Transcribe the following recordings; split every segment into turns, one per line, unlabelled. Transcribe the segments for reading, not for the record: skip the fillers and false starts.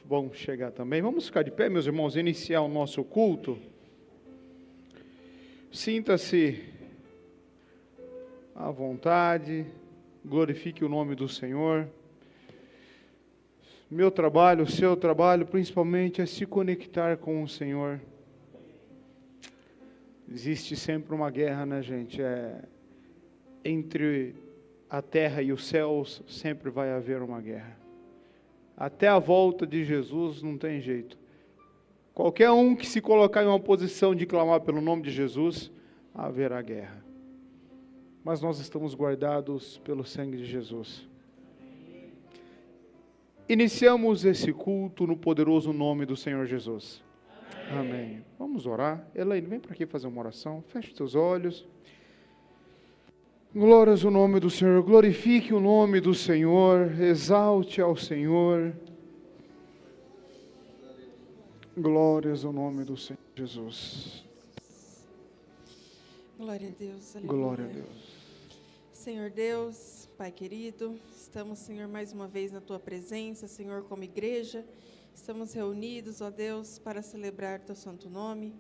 vão chegar também. Vamos ficar de pé, meus irmãos, e iniciar o nosso culto. Sinta-se à vontade, glorifique o nome do Senhor. Meu trabalho, o seu trabalho, principalmente, é se conectar com o Senhor. Existe sempre uma guerra, né, gente? Entre a terra e os céus, sempre vai haver uma guerra. Até a volta de Jesus não tem jeito. Qualquer um que se colocar em uma posição de clamar pelo nome de Jesus, haverá guerra. Mas nós estamos guardados pelo sangue de Jesus. Iniciamos esse culto no poderoso nome do Senhor Jesus. Amém. Vamos orar. Elaine, vem para aqui fazer uma oração. Feche seus olhos. Glórias ao nome do Senhor. Glorifique o nome do Senhor. Exalte ao Senhor. Glórias ao nome do Senhor Jesus.
Glória a Deus. Aleluia.
Glória a Deus.
Senhor Deus, Pai querido, estamos, Senhor, mais uma vez na Tua presença, Senhor, como igreja. Estamos reunidos, ó Deus, para celebrar Teu santo nome.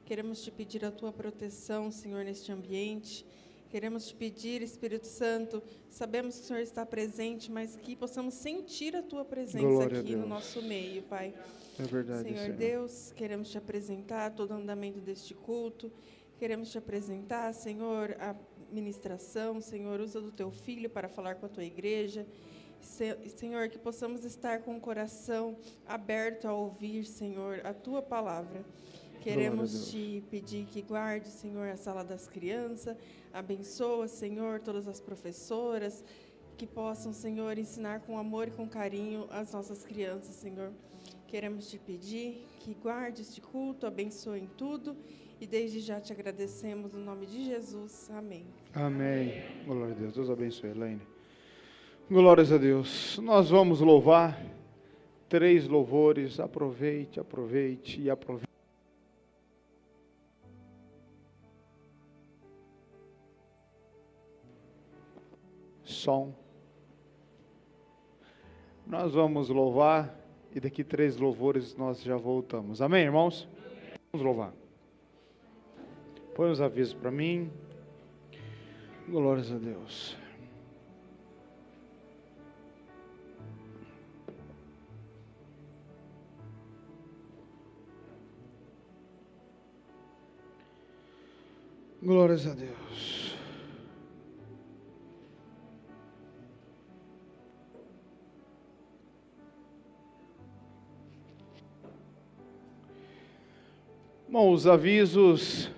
Queremos Te pedir a Tua proteção, Senhor, neste ambiente. Queremos Te pedir, Espírito Santo, sabemos que o Senhor está presente, mas que possamos sentir a Tua presença
Glória
aqui no nosso meio, Pai.
É verdade,
Senhor Deus, queremos Te apresentar todo o andamento deste culto. Queremos Te apresentar, Senhor, a ministração. Senhor, usa do Teu Filho para falar com a Tua igreja. Senhor, que possamos estar com o coração aberto a ouvir, Senhor, a Tua palavra. Queremos Te pedir que guarde, Senhor, a sala das crianças. Abençoa, Senhor, todas as professoras que possam, Senhor, ensinar com amor e com carinho as nossas crianças, Senhor. Queremos Te pedir que guarde este culto, abençoe em tudo. E desde já Te agradecemos no nome de Jesus. Amém.
Amém. Glória a Deus. Deus abençoe, Elaine. Glórias a Deus. Nós vamos louvar 3 louvores. Aproveite, aproveite e aproveite. Som. Nós vamos louvar e daqui 3 louvores nós já voltamos. Amém, irmãos? Vamos louvar. Põe os avisos para mim. Glórias a Deus. Glórias a Deus. Bom, os avisos.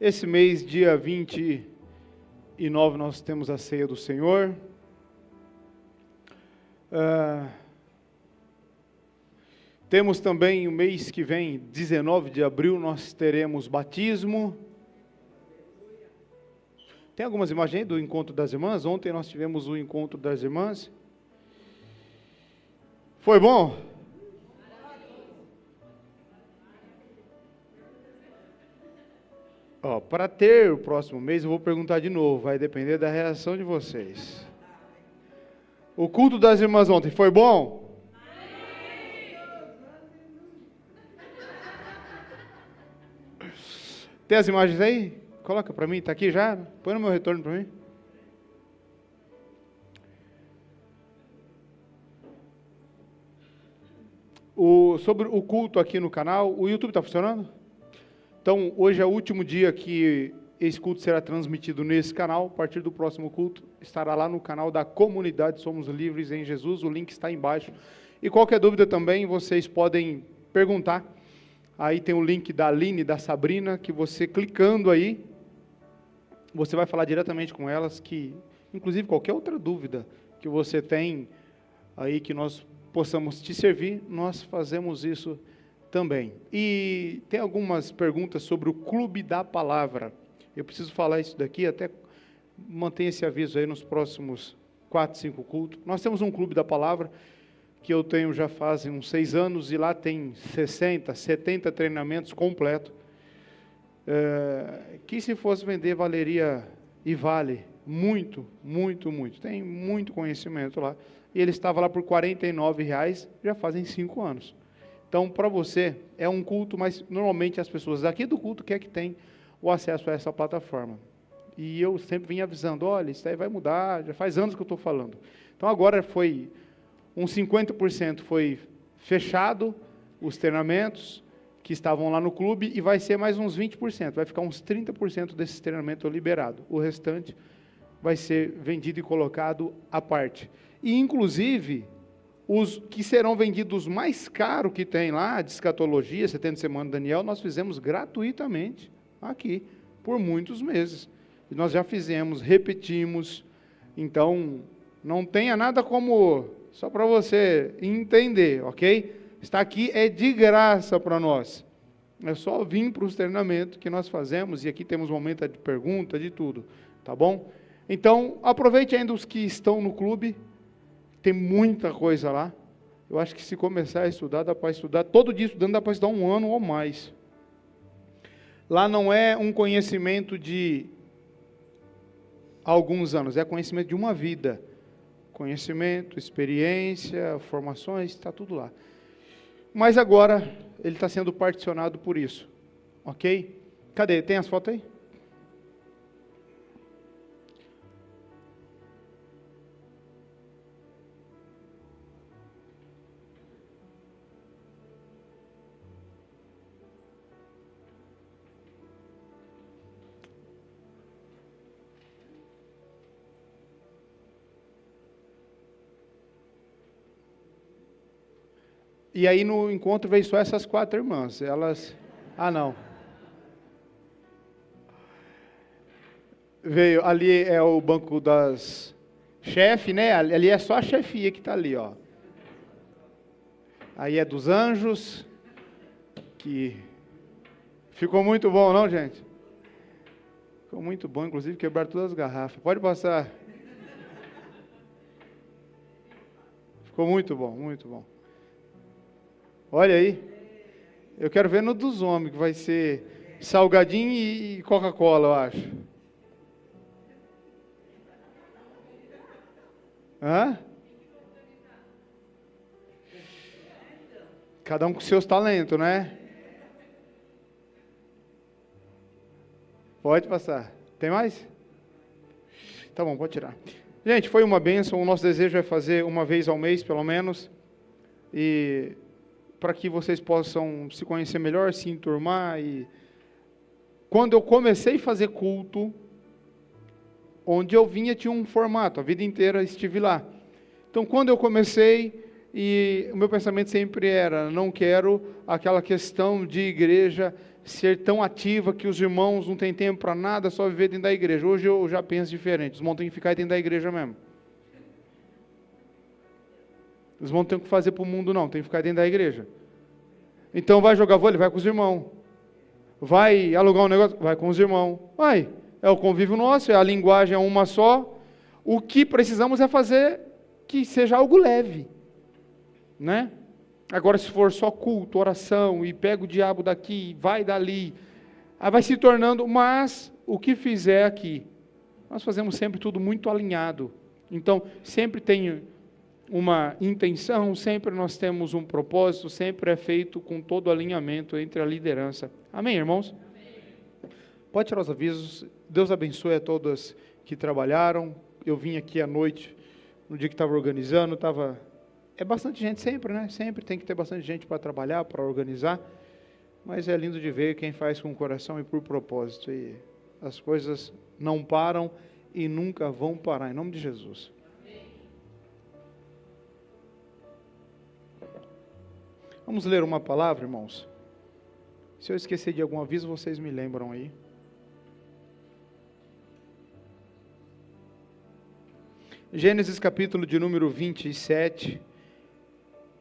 Esse mês, dia 29, nós temos a ceia do Senhor. Temos também o mês que vem, 19 de abril, nós teremos batismo. Tem algumas imagens aí do encontro das irmãs? Ontem nós tivemos o encontro das irmãs. Foi bom? Para ter o próximo mês, eu vou perguntar de novo, vai depender da reação de vocês. O culto das irmãs ontem foi bom? Tem as imagens aí? Coloca para mim, está aqui já? Põe no meu retorno para mim. Sobre o culto aqui no canal, o YouTube está funcionando? Então, hoje é o último dia que esse culto será transmitido nesse canal. A partir do próximo culto, estará lá no canal da comunidade Somos Livres em Jesus. O link está embaixo. E qualquer dúvida também, vocês podem perguntar. Aí tem o link da Aline e da Sabrina, que você clicando aí, você vai falar diretamente com elas, que, inclusive, qualquer outra dúvida que você tem aí, que nós possamos te servir, nós fazemos isso também. E tem algumas perguntas sobre o Clube da Palavra. Eu preciso falar isso daqui, até mantenha esse aviso aí nos próximos 4, 5 cultos. Nós temos um Clube da Palavra, que eu tenho já fazem uns 6 anos, e lá tem 60, 70 treinamentos completos, que se fosse vender, valeria, e vale muito, muito, muito. Tem muito conhecimento lá. e ele estava lá por R$ 49, já fazem 5 anos. Então, para você, é um culto, mas normalmente as pessoas daqui do culto querem que tenham o acesso a essa plataforma. E eu sempre vim avisando, olha, isso aí vai mudar, já faz anos que eu estou falando. Então, agora foi uns 50% foi fechado, os treinamentos que estavam lá no clube, e vai ser mais uns 20%, vai ficar uns 30% desse treinamento liberado. O restante vai ser vendido e colocado à parte. E, inclusive, os que serão vendidos mais caro que tem lá, de escatologia, 70 Semana de Daniel, nós fizemos gratuitamente aqui, por muitos meses. E nós já fizemos, repetimos, então, não tenha nada como, só para você entender, ok? Está aqui, é de graça para nós. É só vir para os treinamentos que nós fazemos, e aqui temos momento de pergunta, de tudo, tá bom? Então, aproveite ainda os que estão no clube, tem muita coisa lá. Eu acho que se começar a estudar, dá para estudar, todo dia estudando, dá para estudar 1 ano ou mais. Lá não é um conhecimento de alguns anos, é conhecimento de uma vida. Conhecimento, experiência, formações, está tudo lá. Mas agora, ele está sendo particionado por isso. Ok? Cadê? Tem as fotos aí? E aí no encontro veio só essas 4 irmãs. Elas... Ah, não. Veio, ali é o banco das chefe, né? Ali é só a chefia que está ali, ó. Aí é dos anjos, que ficou muito bom, não, gente? Ficou muito bom, inclusive quebraram todas as garrafas. Pode passar. Ficou muito bom, muito bom. Olha aí, eu quero ver no dos homens, que vai ser salgadinho e Coca-Cola, eu acho. Hã? Cada um com seus talentos, né? Pode passar. Tem mais? Tá bom, pode tirar. Gente, foi uma bênção, o nosso desejo é fazer uma vez ao mês, pelo menos, e... para que vocês possam se conhecer melhor, se enturmar. E quando eu comecei a fazer culto, onde eu vinha tinha um formato, a vida inteira estive lá. Então, quando eu comecei, e o meu pensamento sempre era, não quero aquela questão de igreja ser tão ativa que os irmãos não têm tempo para nada, só viver dentro da igreja. Hoje eu já penso diferente, os irmãos têm que ficar dentro da igreja mesmo. Os irmãos não tem o que fazer para o mundo, não. Tem que ficar dentro da igreja. Então, vai jogar vôlei? Vai com os irmãos. Vai alugar um negócio? Vai com os irmãos. Vai. É o convívio nosso, a linguagem é uma só. O que precisamos é fazer que seja algo leve. Né? Agora, se for só culto, oração, e pega o diabo daqui, vai dali, aí vai se tornando, mas o que fizer aqui, nós fazemos sempre tudo muito alinhado. Então, sempre tem uma intenção, sempre nós temos um propósito, sempre é feito com todo o alinhamento entre a liderança. Amém, irmãos? Amém. Pode tirar os avisos. Deus abençoe a todas que trabalharam. Eu vim aqui à noite, no dia que estava organizando, é bastante gente sempre, né? Sempre tem que ter bastante gente para trabalhar, para organizar, mas é lindo de ver quem faz com o coração e por propósito. E as coisas não param e nunca vão parar, em nome de Jesus. Vamos ler uma palavra, irmãos? Se eu esquecer de algum aviso, vocês me lembram aí. Gênesis capítulo de número 27.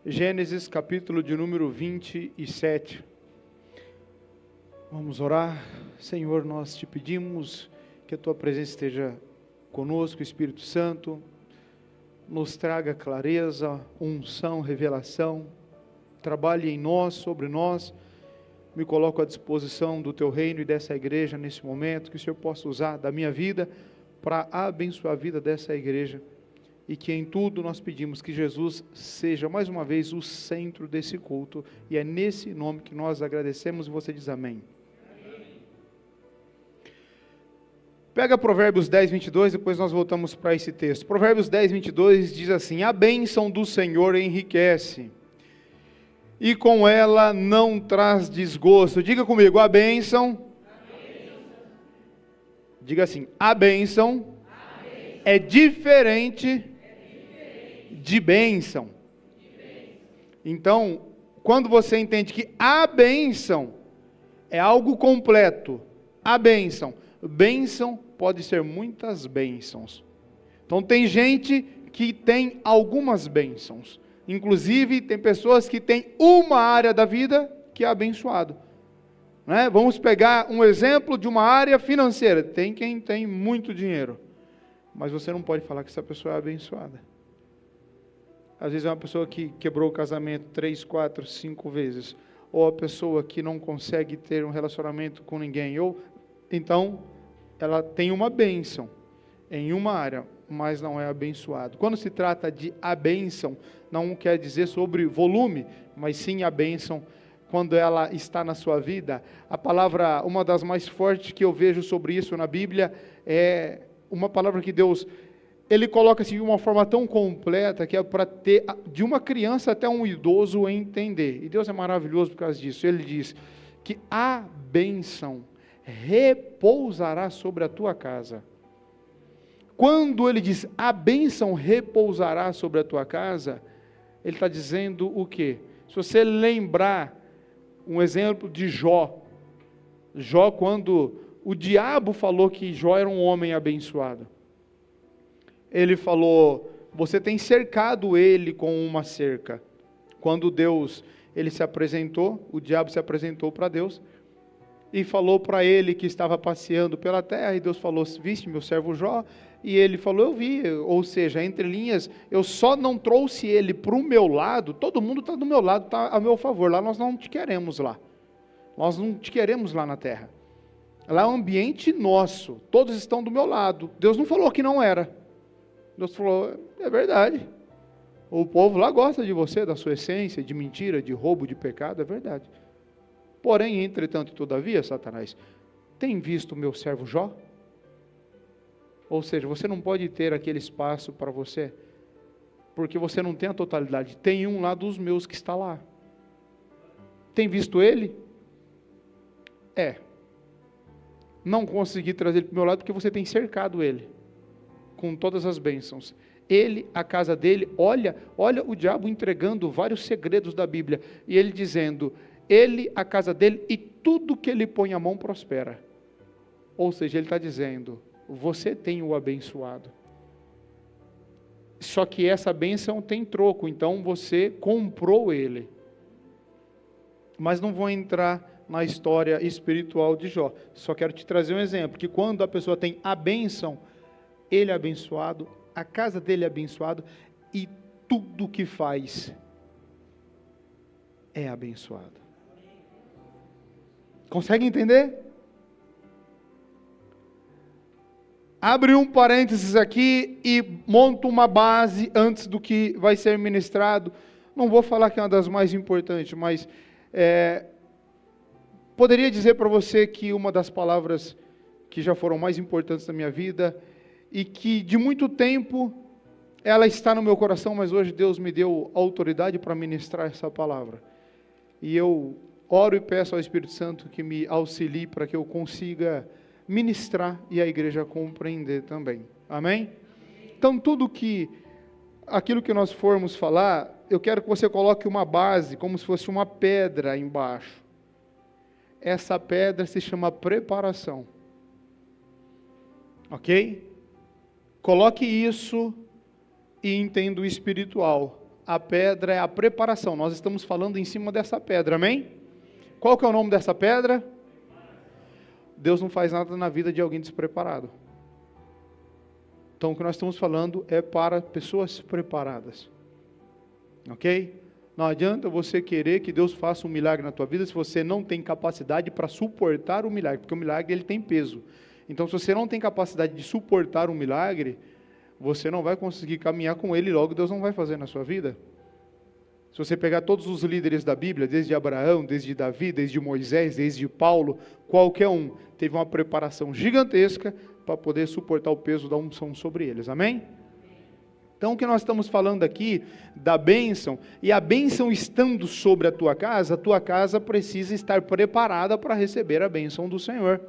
Gênesis capítulo de número 27. Vamos orar. Senhor, nós te pedimos que a tua presença esteja conosco, Espírito Santo. Nos traga clareza, unção, revelação. Trabalhe em nós, sobre nós, me coloco à disposição do teu reino e dessa igreja nesse momento, que o Senhor possa usar da minha vida para abençoar a vida dessa igreja, e que em tudo nós pedimos que Jesus seja mais uma vez o centro desse culto, e é nesse nome que nós agradecemos, e você diz amém. Pega Provérbios 10, 22, depois nós voltamos para esse texto. Provérbios 10, 22 diz assim: a bênção do Senhor enriquece, e com ela não traz desgosto. Diga comigo, a bênção. Diga assim, a bênção é diferente de bênção. Então, quando você entende que a bênção é algo completo, a bênção pode ser muitas bênçãos. Então tem gente que tem algumas bênçãos. Inclusive tem pessoas que têm uma área da vida que é abençoado. Né? Vamos pegar um exemplo de uma área financeira. Tem quem tem muito dinheiro, mas você não pode falar que essa pessoa é abençoada. Às vezes é uma pessoa que quebrou o casamento 3, 4, 5 vezes. Ou a pessoa que não consegue ter um relacionamento com ninguém. Ou então ela tem uma bênção em uma área, mas não é abençoado. Quando se trata de a bênção, não quer dizer sobre volume, mas sim a bênção quando ela está na sua vida. A palavra, uma das mais fortes que eu vejo sobre isso na Bíblia, é uma palavra que Deus, Ele coloca assim de uma forma tão completa, que é para ter, de uma criança até um idoso entender. E Deus é maravilhoso por causa disso. Ele diz que a bênção repousará sobre a tua casa. Quando ele diz a bênção repousará sobre a tua casa, ele está dizendo o quê? Se você lembrar um exemplo de Jó, quando o diabo falou que Jó era um homem abençoado, ele falou, você tem cercado ele com uma cerca. Quando Deus, ele se apresentou, o diabo se apresentou para Deus, e falou para ele que estava passeando pela terra, e Deus falou, viste meu servo Jó? E ele falou, eu vi, ou seja, entre linhas, eu só não trouxe ele para o meu lado, todo mundo está do meu lado, está a meu favor, lá nós não te queremos lá, nós não te queremos lá na terra, lá é um ambiente nosso, todos estão do meu lado. Deus não falou que não era, Deus falou, é verdade, o povo lá gosta de você, da sua essência, de mentira, de roubo, de pecado, é verdade. Porém, entretanto e todavia, Satanás, tem visto o meu servo Jó? Ou seja, você não pode ter aquele espaço para você, porque você não tem a totalidade. Tem um lá dos meus que está lá. Tem visto ele? Não consegui trazer ele para o meu lado, porque você tem cercado ele, com todas as bênçãos. Ele, a casa dele, olha o diabo entregando vários segredos da Bíblia, e ele dizendo, ele, a casa dele, e tudo que ele põe a mão prospera. Ou seja, ele está dizendo, você tem o abençoado. Só que essa bênção tem troco, então você comprou ele. Mas não vou entrar na história espiritual de Jó. Só quero te trazer um exemplo, que quando a pessoa tem a bênção, ele é abençoado, a casa dele é abençoado, e tudo que faz é abençoado. Consegue entender? Abre um parênteses aqui e monta uma base antes do que vai ser ministrado. Não vou falar que é uma das mais importantes, mas poderia dizer para você que uma das palavras que já foram mais importantes na minha vida e que de muito tempo ela está no meu coração, mas hoje Deus me deu autoridade para ministrar essa palavra. E eu oro e peço ao Espírito Santo que me auxilie para que eu consiga ministrar e a igreja compreender também. Amém? Então aquilo que nós formos falar, eu quero que você coloque uma base, como se fosse uma pedra embaixo. Essa pedra se chama preparação. Ok? Coloque isso e entenda o espiritual. A pedra é a preparação. Nós estamos falando em cima dessa pedra, amém? Qual que é o nome dessa pedra? Deus não faz nada na vida de alguém despreparado. Então o que nós estamos falando é para pessoas preparadas. Ok? Não adianta você querer que Deus faça um milagre na tua vida se você não tem capacidade para suportar o milagre, porque o milagre ele tem peso. Então se você não tem capacidade de suportar um milagre, você não vai conseguir caminhar com ele e logo Deus não vai fazer na sua vida. Se você pegar todos os líderes da Bíblia, desde Abraão, desde Davi, desde Moisés, desde Paulo, qualquer um teve uma preparação gigantesca para poder suportar o peso da unção sobre eles, amém? Então o que nós estamos falando aqui da bênção, e a bênção estando sobre a tua casa precisa estar preparada para receber a bênção do Senhor,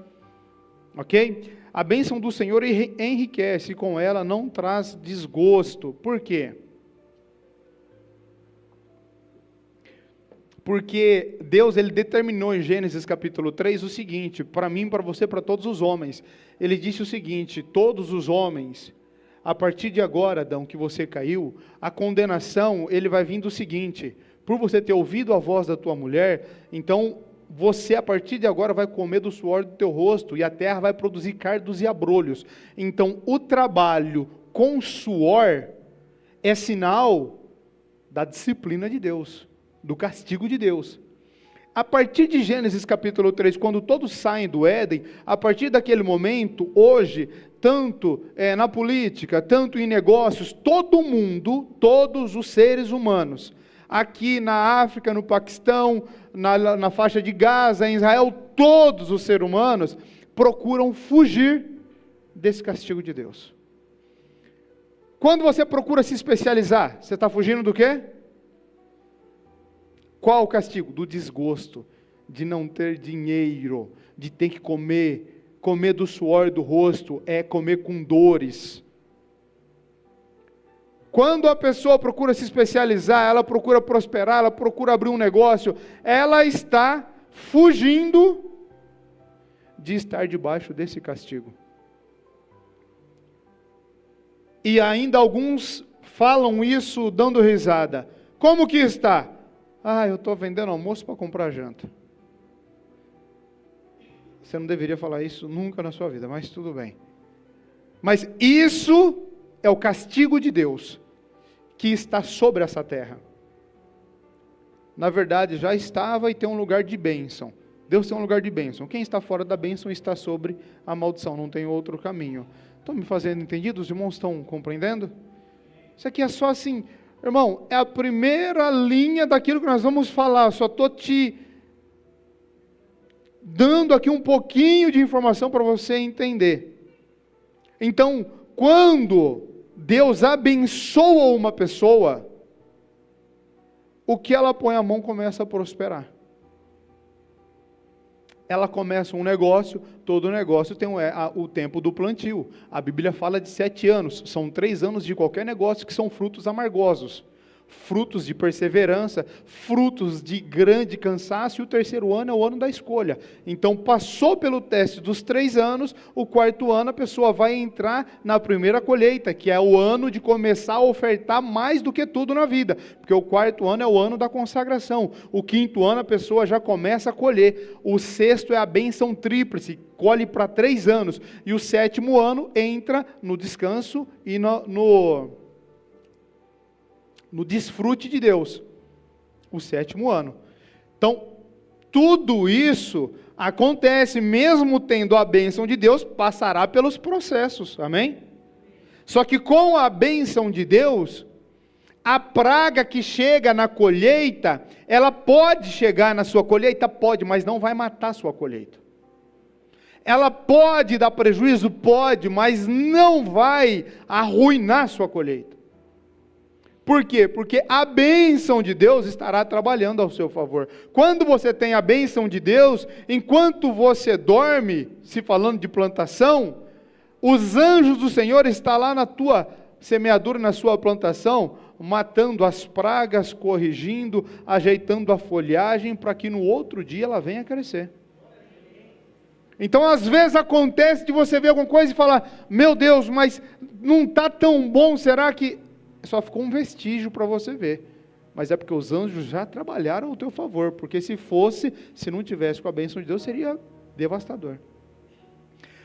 ok? A bênção do Senhor enriquece, com ela não traz desgosto. Por quê? Porque Deus, Ele determinou em Gênesis capítulo 3 o seguinte, para mim, para você, para todos os homens. Ele disse o seguinte: todos os homens, a partir de agora, Adão, que você caiu, a condenação, ele vai vir do seguinte: por você ter ouvido a voz da tua mulher, então você, a partir de agora, vai comer do suor do teu rosto, e a terra vai produzir cardos e abrolhos. Então, o trabalho com suor é sinal da disciplina de Deus, do castigo de Deus. A partir de Gênesis capítulo 3, quando todos saem do Éden, a partir daquele momento, hoje, tanto na política, tanto em negócios, todo mundo, todos os seres humanos, aqui na África, no Paquistão, na faixa de Gaza, em Israel, todos os seres humanos procuram fugir desse castigo de Deus. Quando você procura se especializar, você está fugindo do quê? Qual o castigo? Do desgosto, de não ter dinheiro, de ter que comer do suor do rosto, é comer com dores. Quando a pessoa procura se especializar, ela procura prosperar, ela procura abrir um negócio, ela está fugindo de estar debaixo desse castigo. E ainda alguns falam isso dando risada. Como que está? Eu estou vendendo almoço para comprar janta. Você não deveria falar isso nunca na sua vida, mas tudo bem. Mas isso é o castigo de Deus que está sobre essa terra. Na verdade, já estava e tem um lugar de bênção. Deus tem um lugar de bênção. Quem está fora da bênção está sobre a maldição, não tem outro caminho. Estão me fazendo entendido? Os irmãos estão compreendendo? Isso aqui é só assim, irmão, é a primeira linha daquilo que nós vamos falar. Só estou te dando aqui um pouquinho de informação para você entender. Então, quando Deus abençoa uma pessoa, o que ela põe a mão começa a prosperar. Ela começa um negócio, todo negócio tem o tempo do plantio. A Bíblia fala de 7 anos, são 3 anos de qualquer negócio que são frutos amargosos. Frutos de perseverança, frutos de grande cansaço, e o 3º ano é o ano da escolha. Então, passou pelo teste dos 3 anos, o 4º ano a pessoa vai entrar na primeira colheita, que é o ano de começar a ofertar mais do que tudo na vida, porque o 4º ano é o ano da consagração, o 5º ano a pessoa já começa a colher, o 6º é a bênção tríplice, colhe para 3 anos, e o 7º ano entra no descanso e no desfrute de Deus, o 7º ano. Então, tudo isso acontece, mesmo tendo a bênção de Deus, passará pelos processos, amém? Só que com a bênção de Deus, a praga que chega na colheita, ela pode chegar na sua colheita? Pode, mas não vai matar a sua colheita. Ela pode dar prejuízo? Pode, mas não vai arruinar a sua colheita. Por quê? Porque a bênção de Deus estará trabalhando ao seu favor. Quando você tem a bênção de Deus, enquanto você dorme, se falando de plantação, os anjos do Senhor estão lá na tua semeadura, na sua plantação, matando as pragas, corrigindo, ajeitando a folhagem, para que no outro dia ela venha crescer. Então, às vezes acontece de você ver alguma coisa e falar: meu Deus, mas não está tão bom, será que... Só ficou um vestígio para você ver, mas é porque os anjos já trabalharam ao teu favor, porque se não tivesse com a bênção de Deus, seria devastador.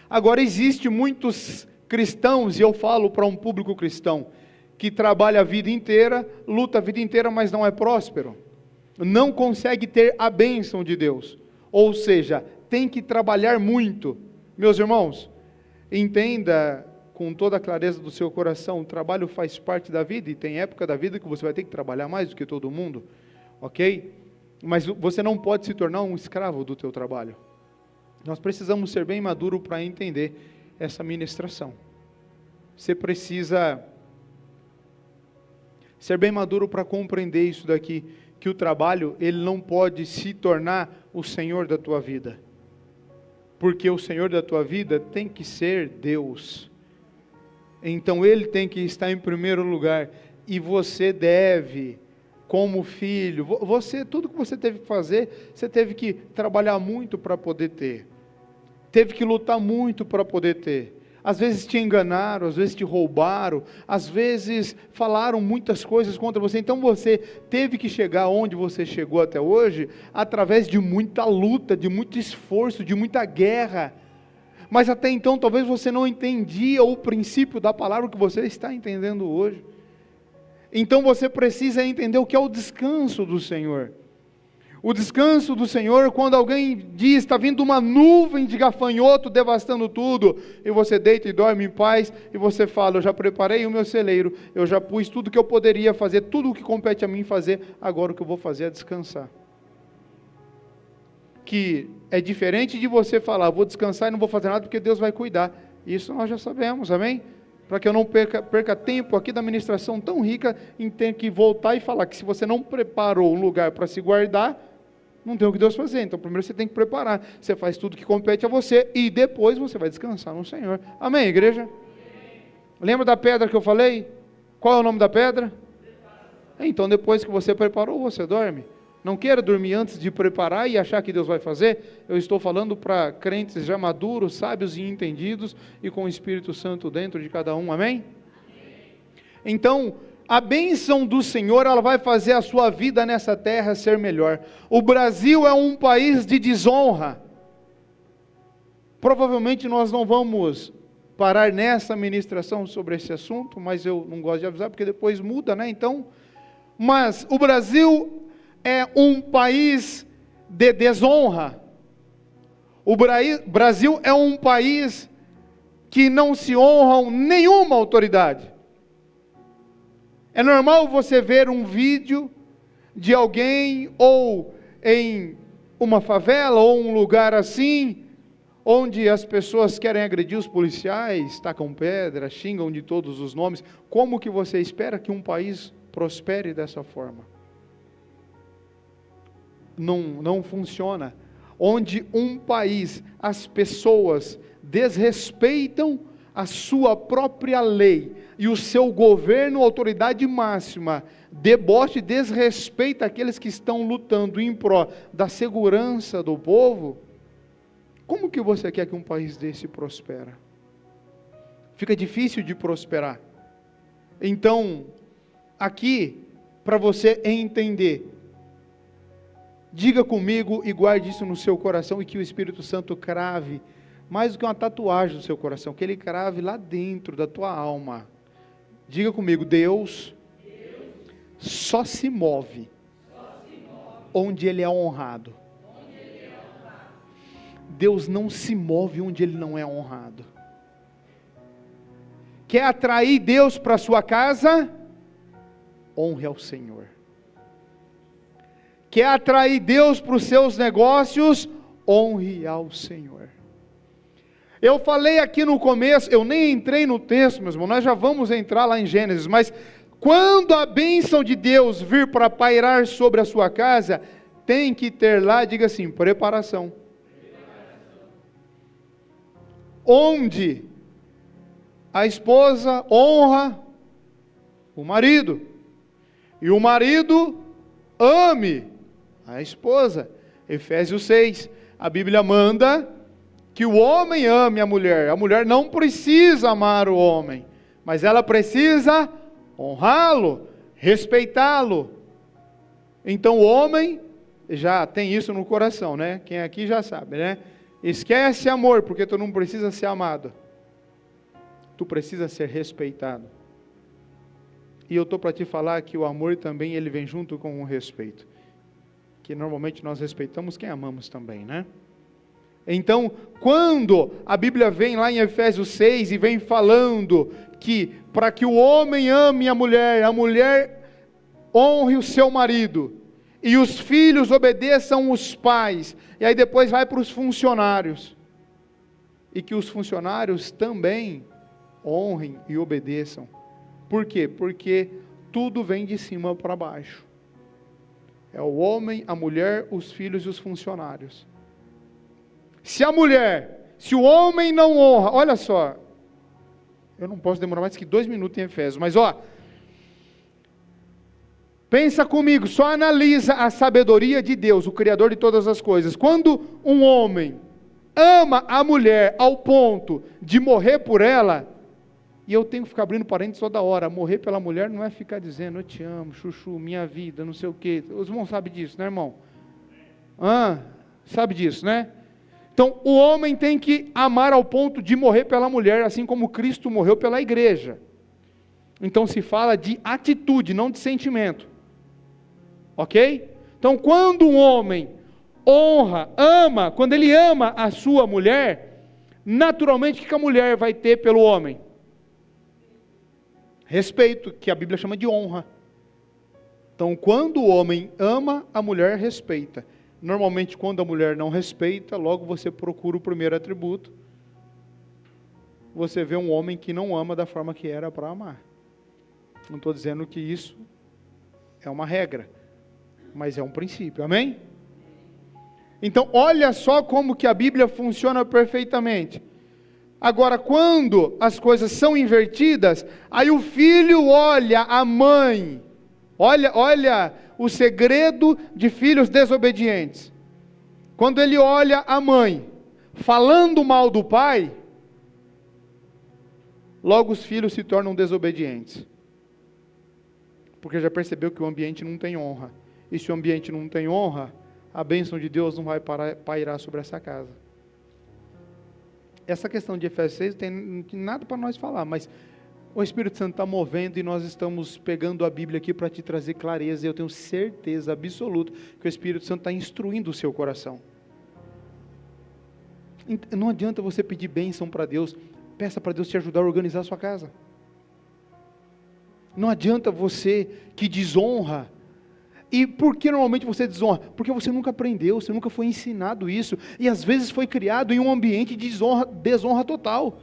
Agora, existe muitos cristãos, e eu falo para um público cristão, que trabalha a vida inteira, luta a vida inteira, mas não é próspero, não consegue ter a bênção de Deus, ou seja, tem que trabalhar muito. Meus irmãos, entenda, com toda a clareza do seu coração, o trabalho faz parte da vida, e tem época da vida que você vai ter que trabalhar mais do que todo mundo, ok? Mas você não pode se tornar um escravo do teu trabalho. Nós precisamos ser bem maduros para entender essa ministração. Você precisa ser bem maduro para compreender isso daqui, que o trabalho, ele não pode se tornar o Senhor da tua vida. Porque o Senhor da tua vida tem que ser Deus. Então Ele tem que estar em primeiro lugar. E você deve, como filho, tudo que você teve que fazer, você teve que trabalhar muito para poder ter. Teve que lutar muito para poder ter. Às vezes te enganaram, às vezes te roubaram, às vezes falaram muitas coisas contra você. Então você teve que chegar onde você chegou até hoje, através de muita luta, de muito esforço, de muita guerra. Mas até então talvez você não entendia o princípio da palavra que você está entendendo hoje. Então você precisa entender o que é o descanso do Senhor. O descanso do Senhor, quando alguém diz, está vindo uma nuvem de gafanhoto devastando tudo, e você deita e dorme em paz, e você fala, eu já preparei o meu celeiro, eu já pus tudo que eu poderia fazer, tudo o que compete a mim fazer, agora o que eu vou fazer é descansar. Que é diferente de você falar, vou descansar e não vou fazer nada porque Deus vai cuidar. Isso nós já sabemos, amém? Para que eu não perca tempo aqui da ministração tão rica em ter que voltar e falar que se você não preparou um lugar para se guardar, não tem o que Deus fazer. Então primeiro você tem que preparar, você faz tudo que compete a você e depois você vai descansar no Senhor. Amém, igreja? Amém. Lembra da pedra que eu falei? Qual é o nome da pedra? Então depois que você preparou, você dorme. Não queira dormir antes de preparar e achar que Deus vai fazer. Eu estou falando para crentes já maduros, sábios e entendidos e com o Espírito Santo dentro de cada um, amém? Então, a bênção do Senhor, ela vai fazer a sua vida nessa terra ser melhor. O Brasil é um país de desonra. Provavelmente nós não vamos parar nessa ministração sobre esse assunto, mas eu não gosto de avisar porque depois muda, né? Então, mas o Brasil é um país de desonra. O Brasil é um país que não se honra nenhuma autoridade. É normal você ver um vídeo de alguém, ou em uma favela, ou um lugar assim, onde as pessoas querem agredir os policiais, tacam pedra, xingam de todos os nomes. Como que você espera que um país prospere dessa forma? Não funciona. Onde um país, as pessoas desrespeitam a sua própria lei, e o seu governo, autoridade máxima, deboche e desrespeita aqueles que estão lutando em pró da segurança do povo, como que você quer que um país desse prospere? Fica difícil de prosperar. Então, aqui, para você entender, diga comigo e guarde isso no seu coração, e que o Espírito Santo crave, mais do que uma tatuagem no seu coração, que ele crave lá dentro da tua alma. Diga comigo, Deus só se move onde Ele é honrado. Deus não se move onde Ele não é honrado. Quer atrair Deus para a sua casa? Honre ao Senhor. Quer atrair Deus para os seus negócios? Honre ao Senhor. Eu falei aqui no começo, eu nem entrei no texto, meus irmãos, nós já vamos entrar lá em Gênesis, mas quando a bênção de Deus vir para pairar sobre a sua casa, tem que ter lá, diga assim, preparação. Onde a esposa honra o marido, e o marido ame a esposa. Efésios 6, a Bíblia manda que o homem ame a mulher não precisa amar o homem, mas ela precisa honrá-lo, respeitá-lo. Então o homem já tem isso no coração, né? Quem aqui já sabe, né? Esquece amor, porque tu não precisa ser amado, tu precisa ser respeitado. E eu estou para te falar que o amor também ele vem junto com o respeito, que normalmente nós respeitamos quem amamos também, né? Então, quando a Bíblia vem lá em Efésios 6 e vem falando que para que o homem ame a mulher honre o seu marido, e os filhos obedeçam os pais, e aí depois vai para os funcionários, e que os funcionários também honrem e obedeçam. Por quê? Porque tudo vem de cima para baixo. É o homem, a mulher, os filhos e os funcionários. Se o homem não honra, olha só, eu não posso demorar mais que 2 minutos em Efésios, mas pensa comigo, só analisa a sabedoria de Deus, o Criador de todas as coisas. Quando um homem ama a mulher ao ponto de morrer por ela, e eu tenho que ficar abrindo parênteses toda hora, morrer pela mulher não é ficar dizendo, eu te amo, chuchu, minha vida, não sei o quê. Os irmãos sabem disso, né, irmão? Sabe disso, né? Então, o homem tem que amar ao ponto de morrer pela mulher, assim como Cristo morreu pela igreja. Então, se fala de atitude, não de sentimento. Ok? Então, quando um homem ama, quando ele ama a sua mulher, naturalmente, o que a mulher vai ter pelo homem? Respeito, que a Bíblia chama de honra. Então, quando o homem ama, a mulher respeita. Normalmente, quando a mulher não respeita, logo você procura o primeiro atributo. Você vê um homem que não ama da forma que era para amar. Não estou dizendo que isso é uma regra, mas é um princípio, amém? Então, olha só como que a Bíblia funciona perfeitamente. Agora, quando as coisas são invertidas, aí o filho olha a mãe, olha o segredo de filhos desobedientes. Quando ele olha a mãe, falando mal do pai, logo os filhos se tornam desobedientes. Porque já percebeu que o ambiente não tem honra. E se o ambiente não tem honra, a bênção de Deus não vai pairar sobre essa casa. Essa questão de Efésios 6 não tem nada para nós falar, mas o Espírito Santo está movendo e nós estamos pegando a Bíblia aqui para te trazer clareza, e eu tenho certeza absoluta que o Espírito Santo está instruindo o seu coração. Não adianta você pedir bênção para Deus, peça para Deus te ajudar a organizar a sua casa. Não adianta você que desonra. E por que normalmente você desonra? Porque você nunca aprendeu, você nunca foi ensinado isso, e às vezes foi criado em um ambiente de desonra total.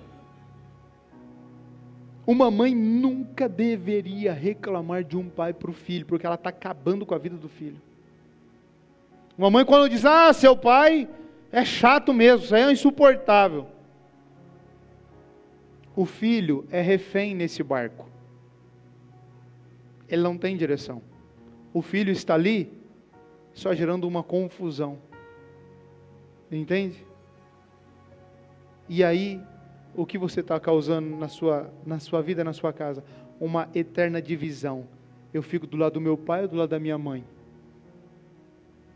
Uma mãe nunca deveria reclamar de um pai para o filho, porque ela está acabando com a vida do filho. Uma mãe quando diz, seu pai é chato mesmo, isso aí é insuportável. O filho é refém nesse barco. Ele não tem direção. O filho está ali, só gerando uma confusão. Entende? E aí, o que você está causando na sua vida, na sua casa? Uma eterna divisão. Eu fico do lado do meu pai ou do lado da minha mãe?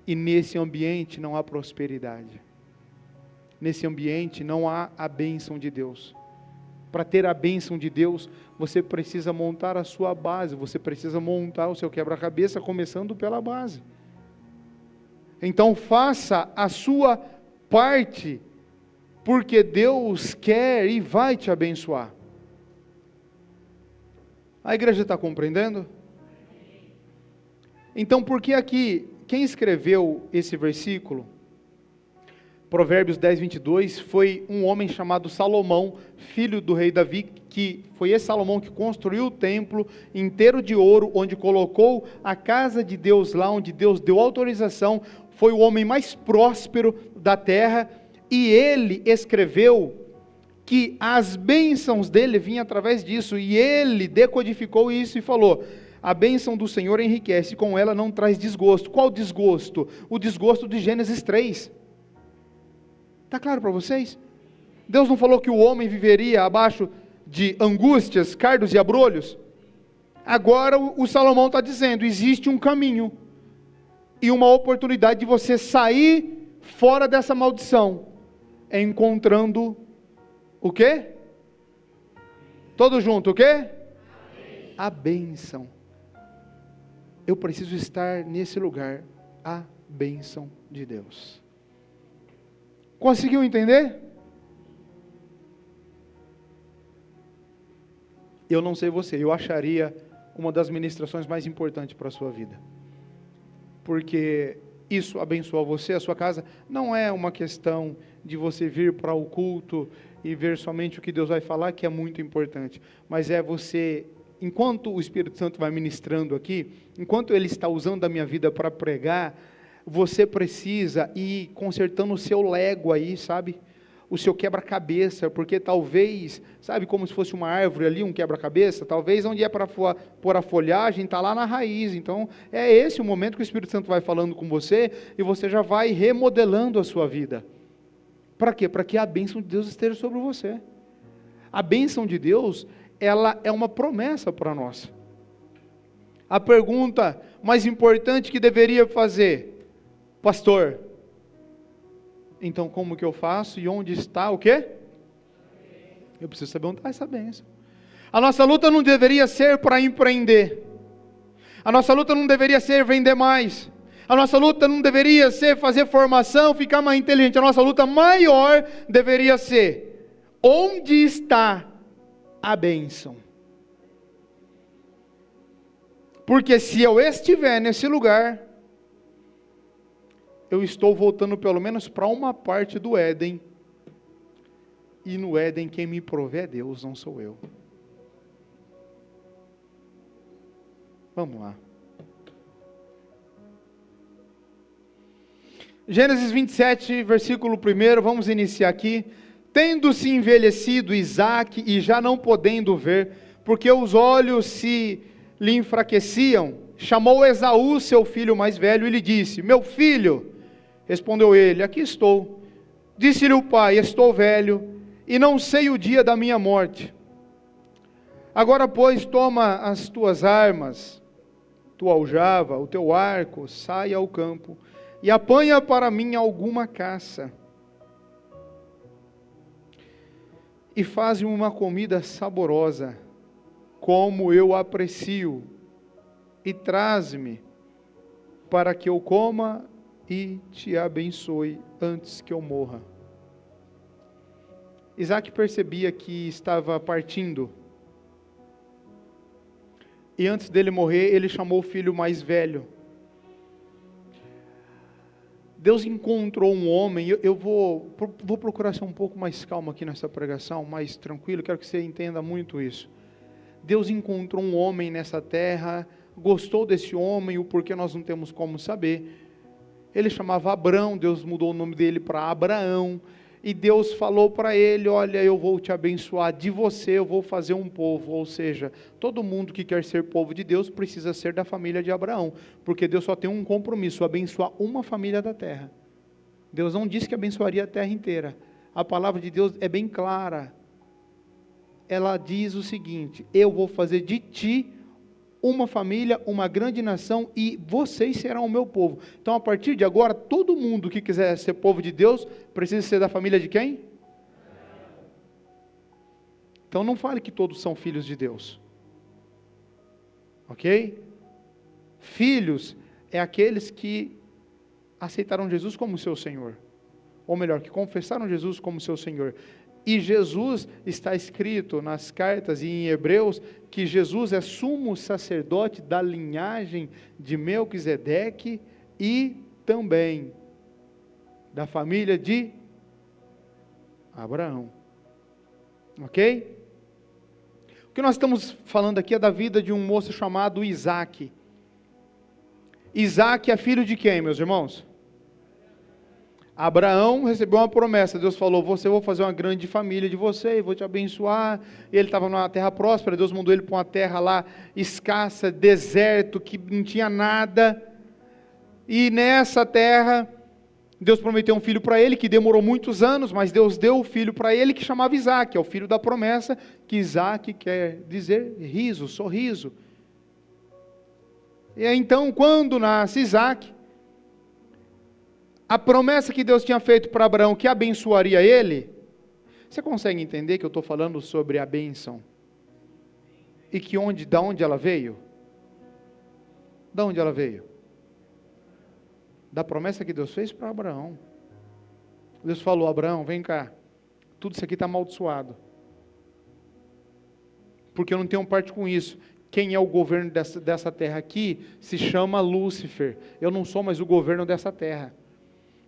E nesse ambiente não há prosperidade. Nesse ambiente não há a bênção de Deus. Para ter a bênção de Deus, você precisa montar a sua base, você precisa montar o seu quebra-cabeça, começando pela base. Então faça a sua parte, porque Deus quer e vai te abençoar. A igreja está compreendendo? Então, por que aqui, quem escreveu esse versículo, Provérbios 10, 22, foi um homem chamado Salomão, filho do rei Davi, que foi esse Salomão que construiu o templo inteiro de ouro, onde colocou a casa de Deus lá, onde Deus deu autorização, foi o homem mais próspero da terra, e ele escreveu que as bênçãos dele vinham através disso, e ele decodificou isso e falou: a bênção do Senhor enriquece, com ela não traz desgosto. Qual desgosto? O desgosto de Gênesis 3. Está claro para vocês? Deus não falou que o homem viveria abaixo de angústias, cardos e abrolhos? Agora o Salomão está dizendo, existe um caminho e uma oportunidade de você sair fora dessa maldição, encontrando o quê? Todo junto, o quê? A bênção. Eu preciso estar nesse lugar, a bênção de Deus. Conseguiu entender? Eu não sei você, eu acharia uma das ministrações mais importantes para a sua vida. Porque isso abençoa você, a sua casa. Não é uma questão de você vir para o culto e ver somente o que Deus vai falar, que é muito importante. Mas é você, enquanto o Espírito Santo vai ministrando aqui, enquanto Ele está usando a minha vida para pregar, você precisa ir consertando o seu Lego aí, sabe? O seu quebra-cabeça, porque talvez, sabe, como se fosse uma árvore ali, um quebra-cabeça, talvez onde é para pôr a folhagem, está lá na raiz. Então, é esse o momento que o Espírito Santo vai falando com você, e você já vai remodelando a sua vida. Para quê? Para que a bênção de Deus esteja sobre você. A bênção de Deus, ela é uma promessa para nós. A pergunta mais importante que deveria fazer, pastor, então como que eu faço e onde está o quê? Eu preciso saber onde está essa bênção. A nossa luta não deveria ser para empreender. A nossa luta não deveria ser vender mais. A nossa luta não deveria ser fazer formação, ficar mais inteligente. A nossa luta maior deveria ser: onde está a bênção? Porque se eu estiver nesse lugar, eu estou voltando pelo menos para uma parte do Éden. E no Éden quem me provê é Deus, não sou eu. Vamos lá. Gênesis 27, versículo 1, vamos iniciar aqui. Tendo-se envelhecido Isaque e já não podendo ver, porque os olhos se lhe enfraqueciam, chamou Esaú, seu filho mais velho, e lhe disse: meu filho. Respondeu ele: aqui estou. Disse-lhe o pai: estou velho, e não sei o dia da minha morte. Agora, pois, toma as tuas armas, tua aljava, o teu arco, sai ao campo, e apanha para mim alguma caça, e faz-me uma comida saborosa, como eu aprecio, e traz-me, para que eu coma e te abençoe antes que eu morra. Isaque percebia que estava partindo, e antes dele morrer, ele chamou o filho mais velho. Deus encontrou um homem. Eu vou procurar ser um pouco mais calmo aqui nessa pregação, mais tranquilo, quero que você entenda muito isso. Deus encontrou um homem nessa terra, gostou desse homem, o porquê nós não temos como saber. Ele chamava Abrão, Deus mudou o nome dele para Abraão, e Deus falou para ele: olha, eu vou te abençoar, de você eu vou fazer um povo. Ou seja, todo mundo que quer ser povo de Deus precisa ser da família de Abraão, porque Deus só tem um compromisso: abençoar uma família da terra. Deus não disse que abençoaria a terra inteira. A palavra de Deus é bem clara, ela diz o seguinte: eu vou fazer de ti uma família, uma grande nação, e vocês serão o meu povo. Então, a partir de agora, todo mundo que quiser ser povo de Deus, precisa ser da família de quem? Então, não fale que todos são filhos de Deus. Ok? Filhos é aqueles que aceitaram Jesus como seu Senhor. Ou melhor, que confessaram Jesus como seu Senhor. E Jesus, está escrito nas cartas e em Hebreus, que Jesus é sumo sacerdote da linhagem de Melquisedeque e também da família de Abraão. Ok? O que nós estamos falando aqui é da vida de um moço chamado Isaque. Isaque é filho de quem, meus irmãos? Abraão recebeu uma promessa. Deus falou: eu vou fazer uma grande família de você, e vou te abençoar. E ele estava numa terra próspera. Deus mandou ele para uma terra lá escassa, deserto, que não tinha nada. E nessa terra, Deus prometeu um filho para ele, que demorou muitos anos, mas Deus deu o filho para ele, que chamava Isaque, é o filho da promessa, que Isaque quer dizer riso, sorriso. E então, quando nasce Isaque, a promessa que Deus tinha feito para Abraão, que abençoaria ele, você consegue entender que eu estou falando sobre a bênção? E que da onde ela veio? Da onde ela veio? Da promessa que Deus fez para Abraão. Deus falou: Abraão, vem cá, tudo isso aqui está amaldiçoado, porque eu não tenho parte com isso. Quem é o governo dessa terra aqui se chama Lúcifer. Eu não sou mais o governo dessa terra.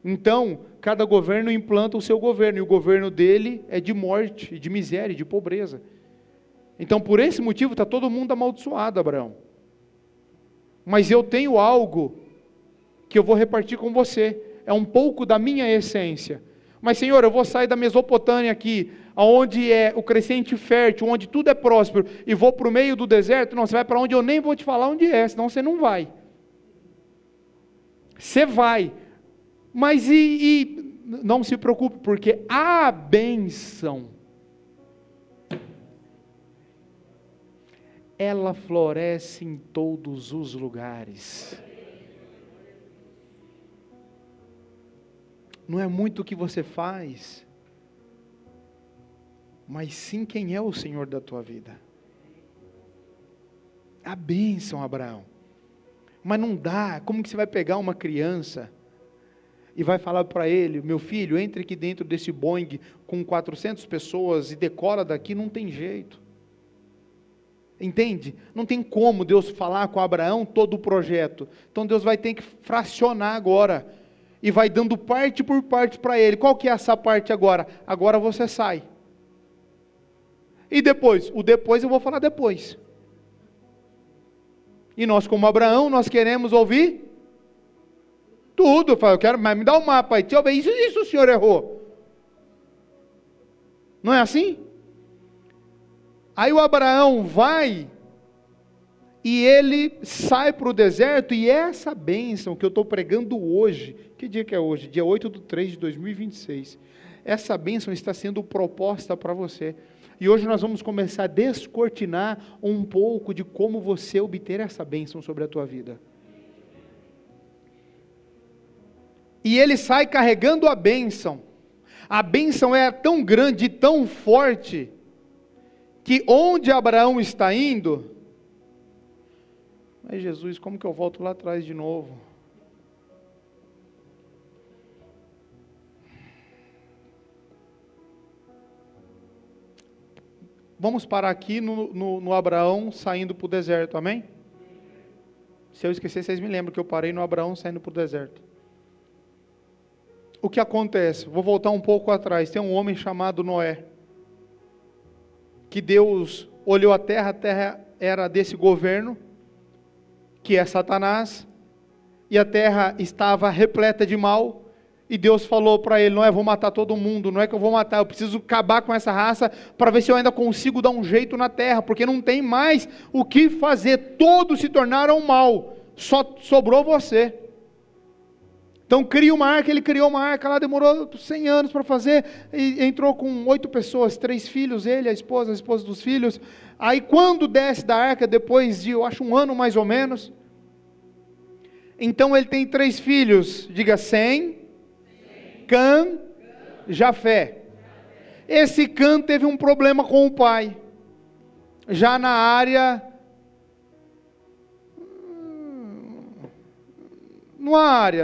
Então, cada governo implanta o seu governo, e o governo dele é de morte, de miséria, de pobreza. Então, por esse motivo, está todo mundo amaldiçoado, Abraão. Mas eu tenho algo que eu vou repartir com você, é um pouco da minha essência. Mas, Senhor, eu vou sair da Mesopotâmia aqui, onde é o crescente fértil, onde tudo é próspero, e vou para o meio do deserto. Não, você vai para onde eu nem vou te falar onde é, senão você não vai. Você vai. Mas não se preocupe, porque a bênção, ela floresce em todos os lugares. Não é muito o que você faz, mas sim quem é o Senhor da tua vida. A bênção, Abraão. Mas não dá. Como que você vai pegar uma criança e vai falar para ele: meu filho, entre aqui dentro desse Boeing com 400 pessoas e decola daqui? Não tem jeito. Entende? Não tem como Deus falar com Abraão todo o projeto. Então Deus vai ter que fracionar agora, e vai dando parte por parte para ele. Qual que é essa parte agora? Agora você sai. E depois? O depois eu vou falar depois. E nós, como Abraão, nós queremos ouvir tudo. Eu falo: eu quero, mas me dá o mapa aí. Deixa eu ver, isso o senhor errou. Não é assim? Aí o Abraão vai, e ele sai para o deserto, e essa bênção que eu estou pregando hoje, que dia que é hoje? Dia 8/3/2026. Essa bênção está sendo proposta para você. E hoje nós vamos começar a descortinar um pouco de como você obter essa bênção sobre a tua vida. E ele sai carregando a bênção. A bênção é tão grande e tão forte, que onde Abraão está indo... Mas Jesus, como que eu volto lá atrás de novo? Vamos parar aqui no Abraão saindo para o deserto, amém? Se eu esquecer, vocês me lembram que eu parei no Abraão saindo para o deserto. O que acontece? Vou voltar um pouco atrás. Tem um homem chamado Noé, que Deus olhou a terra era desse governo, que é Satanás, e a terra estava repleta de mal, e Deus falou para ele: não é, vou matar todo mundo, não é que eu vou matar, eu preciso acabar com essa raça, para ver se eu ainda consigo dar um jeito na terra, porque não tem mais o que fazer, todos se tornaram mal, só sobrou você. Então cria uma arca, ele criou uma arca lá, demorou 100 anos para fazer, e entrou com 8 pessoas, 3 filhos, ele, a esposa dos filhos. Aí quando desce da arca, depois de, eu acho, 1 ano mais ou menos, então ele tem 3 filhos, diga Sem, Cã, Jafé. Esse Cã teve um problema com o pai, já na área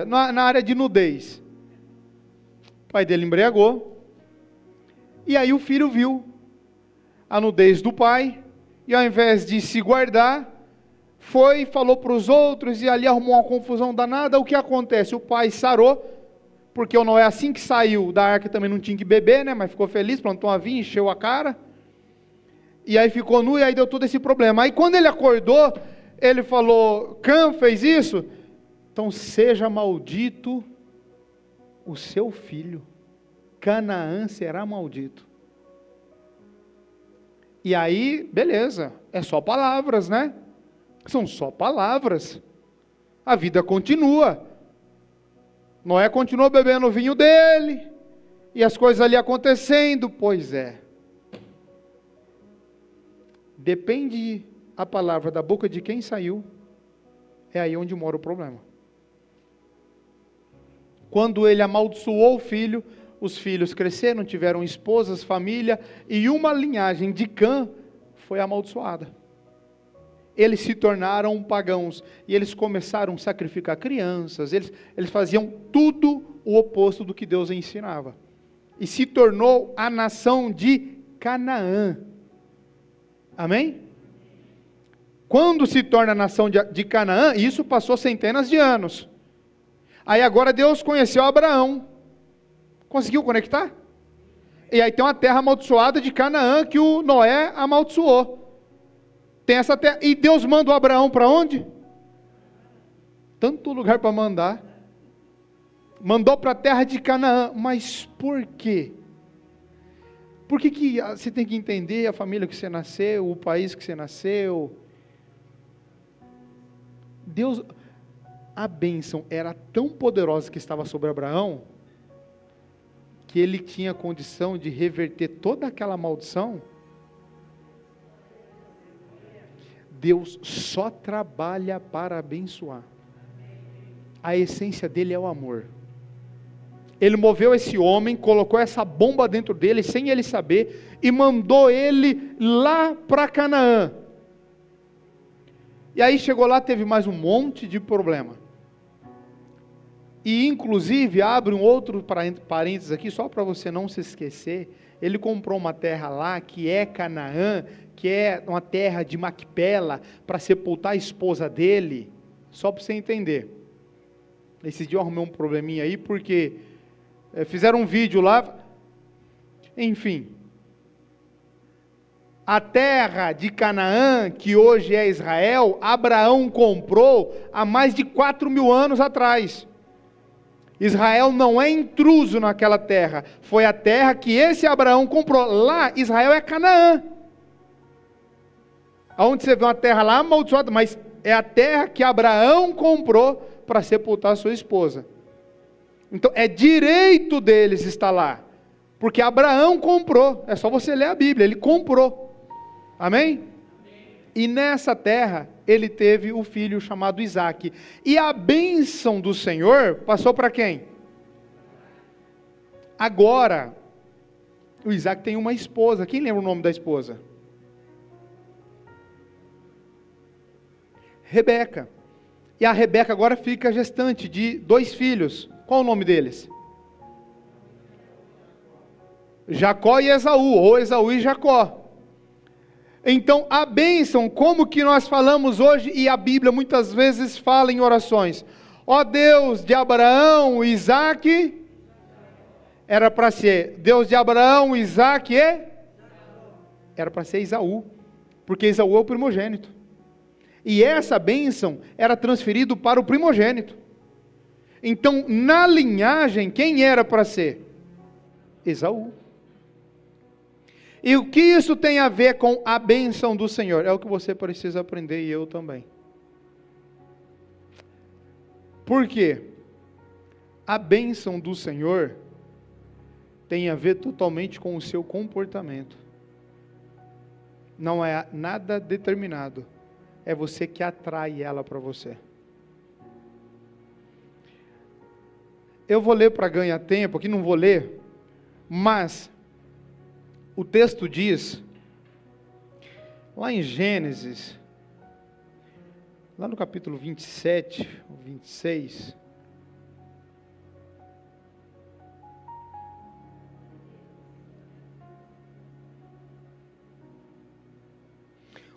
na área de nudez. O pai dele embriagou, e aí o filho viu a nudez do pai, e ao invés de se guardar, foi e falou para os outros, e ali arrumou uma confusão danada. O que acontece? O pai sarou, porque o Noé, assim que saiu da arca, também não tinha que beber, né? Mas ficou feliz, plantou uma vinha, encheu a cara, e aí ficou nu, e aí deu todo esse problema. Aí quando ele acordou, ele falou: Cã fez isso? Então seja maldito o seu filho, Canaã será maldito. E aí, beleza, é só palavras, né? São só palavras. A vida continua. Noé continuou bebendo o vinho dele, e as coisas ali acontecendo. Pois é. Depende a palavra da boca de quem saiu, é aí onde mora o problema. Quando ele amaldiçoou o filho, os filhos cresceram, tiveram esposas, família, e uma linhagem de Cã foi amaldiçoada. Eles se tornaram pagãos, e eles começaram a sacrificar crianças, eles faziam tudo o oposto do que Deus ensinava. E se tornou a nação de Canaã. Amém? Quando se torna a nação de Canaã, isso passou centenas de anos. Aí agora Deus conheceu Abraão. Conseguiu conectar? E aí tem uma terra amaldiçoada de Canaã que o Noé amaldiçoou. Tem essa terra. E Deus manda o Abraão para onde? Tanto lugar para mandar. Mandou para a terra de Canaã. Mas por quê? Por que você tem que entender a família que você nasceu, o país que você nasceu? Deus, a bênção era tão poderosa que estava sobre Abraão, que ele tinha condição de reverter toda aquela maldição. Deus só trabalha para abençoar. A essência dele é o amor. Ele moveu esse homem, colocou essa bomba dentro dele, sem ele saber, e mandou ele lá para Canaã. E aí chegou lá, teve mais um monte de problema. E inclusive, abre um outro parênteses aqui, só para você não se esquecer, ele comprou uma terra lá, que é Canaã, que é uma terra de Macpela, para sepultar a esposa dele, só para você entender. Esse dia eu arrumei um probleminha aí, porque fizeram um vídeo lá, enfim. A terra de Canaã, que hoje é Israel, Abraão comprou há mais de 4.000 anos atrás. Israel não é intruso naquela terra, foi a terra que esse Abraão comprou. Lá, Israel é Canaã. Aonde você vê uma terra lá amaldiçoada, mas é a terra que Abraão comprou para sepultar sua esposa. Então, é direito deles estar lá, porque Abraão comprou, é só você ler a Bíblia, ele comprou. Amém? E nessa terra, ele teve o filho chamado Isaque. E a bênção do Senhor passou para quem? Agora, o Isaque tem uma esposa. Quem lembra o nome da esposa? Rebeca. E a Rebeca agora fica gestante de 2 filhos. Qual o nome deles? Jacó e Esaú, ou Esaú e Jacó. Então, a bênção, como que nós falamos hoje, e a Bíblia muitas vezes fala em orações, ó Deus de Abraão, Isaque, era para ser Deus de Abraão, Isaque era para ser Esaú, porque Esaú é o primogênito, e essa bênção era transferida para o primogênito. Então, na linhagem, quem era para ser? Esaú. E o que isso tem a ver com a bênção do Senhor? É o que você precisa aprender, e eu também. Por quê? A bênção do Senhor tem a ver totalmente com o seu comportamento. Não é nada determinado. É você que atrai ela para você. Eu vou ler para ganhar tempo, aqui não vou ler, mas o texto diz, lá em Gênesis, lá no capítulo 27, 26,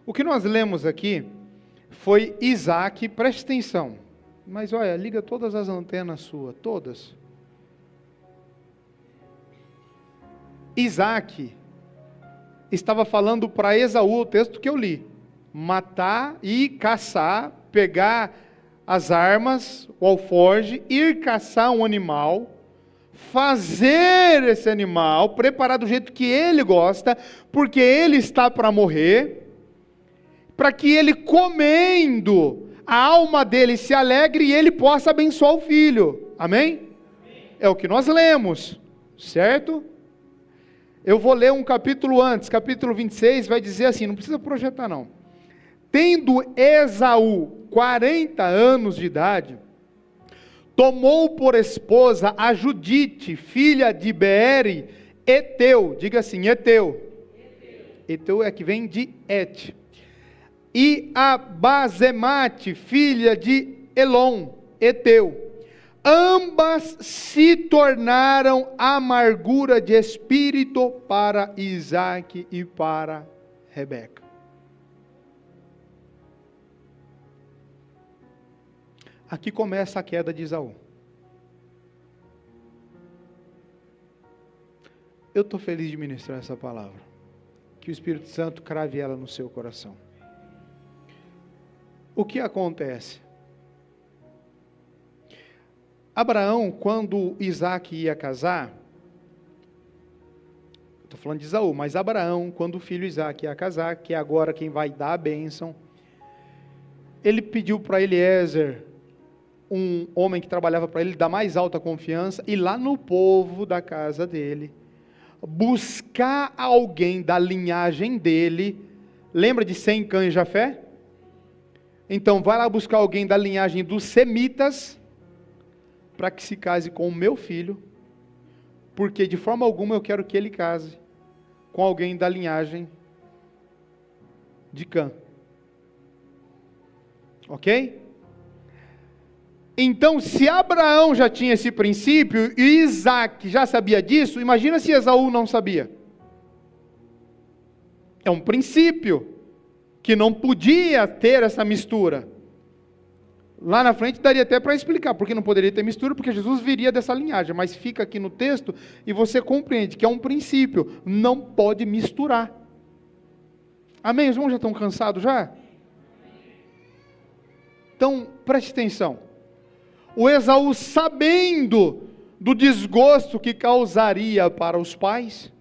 o que nós lemos aqui foi Isaque, preste atenção, mas olha, liga todas as antenas suas, todas. Isaque estava falando para Esaú, o texto que eu li, matar e caçar, pegar as armas, o alforje, ir caçar um animal, fazer esse animal, preparar do jeito que ele gosta, porque ele está para morrer, para que ele comendo, a alma dele se alegre e ele possa abençoar o filho, amém? É o que nós lemos, certo? Eu vou ler um capítulo antes, capítulo 26, vai dizer assim, não precisa projetar não. Tendo Esaú 40 anos de idade, tomou por esposa a Judite, filha de Beere, Eteu, diga assim, Eteu. Eteu é que vem de Et. E a Bazemate, filha de Elon, Eteu. ambas se tornaram amargura de espírito para Isaque e para Rebeca. Aqui começa a queda de Esaú. Eu estou feliz de ministrar essa palavra. Que o Espírito Santo crave ela no seu coração. O que acontece? Abraão, quando Isaque ia casar, estou falando de Esaú, mas Abraão, quando o filho Isaque ia casar, que é agora quem vai dar a bênção, ele pediu para Eliezer, um homem que trabalhava para ele, da mais alta confiança, ir lá no povo da casa dele, buscar alguém da linhagem dele. Lembra de Sem, Cã e Jafé? Então vai lá buscar alguém da linhagem dos semitas, para que se case com o meu filho, porque de forma alguma eu quero que ele case com alguém da linhagem de Cã. Ok? Então, se Abraão já tinha esse princípio, e Isaque já sabia disso, imagina se Esaú não sabia. É um princípio, que não podia ter essa mistura. Lá na frente daria até para explicar, porque não poderia ter mistura, porque Jesus viria dessa linhagem, mas fica aqui no texto, e você compreende que é um princípio, não pode misturar. Amém? Os irmãos já estão cansados já? Então, preste atenção. O Esaú, sabendo do desgosto que causaria para os pais,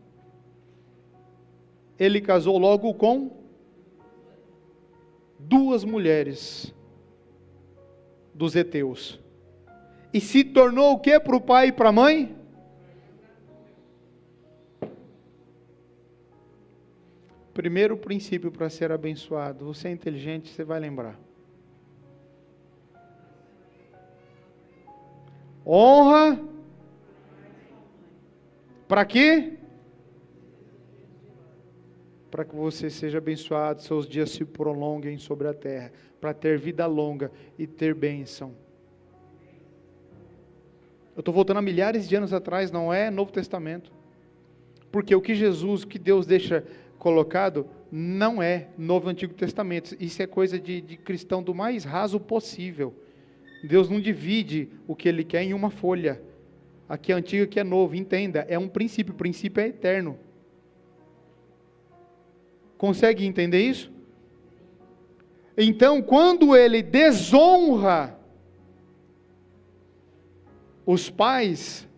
ele casou logo com 2 mulheres dos heteus. E se tornou o que para o pai e para a mãe? Primeiro princípio para ser abençoado. Você é inteligente, você vai lembrar. Honra. Para quê? Para que você seja abençoado, seus dias se prolonguem sobre a terra, para ter vida longa e ter bênção. Eu estou voltando a milhares de anos atrás, não é Novo Testamento. Porque o que Jesus, o que Deus deixa colocado, não é Novo Antigo Testamento. Isso é coisa de cristão do mais raso possível. Deus não divide o que Ele quer em uma folha. Aqui é antigo, aqui é novo. Entenda, é um princípio. O princípio é eterno. Consegue entender isso? Então, quando ele desonra os pais,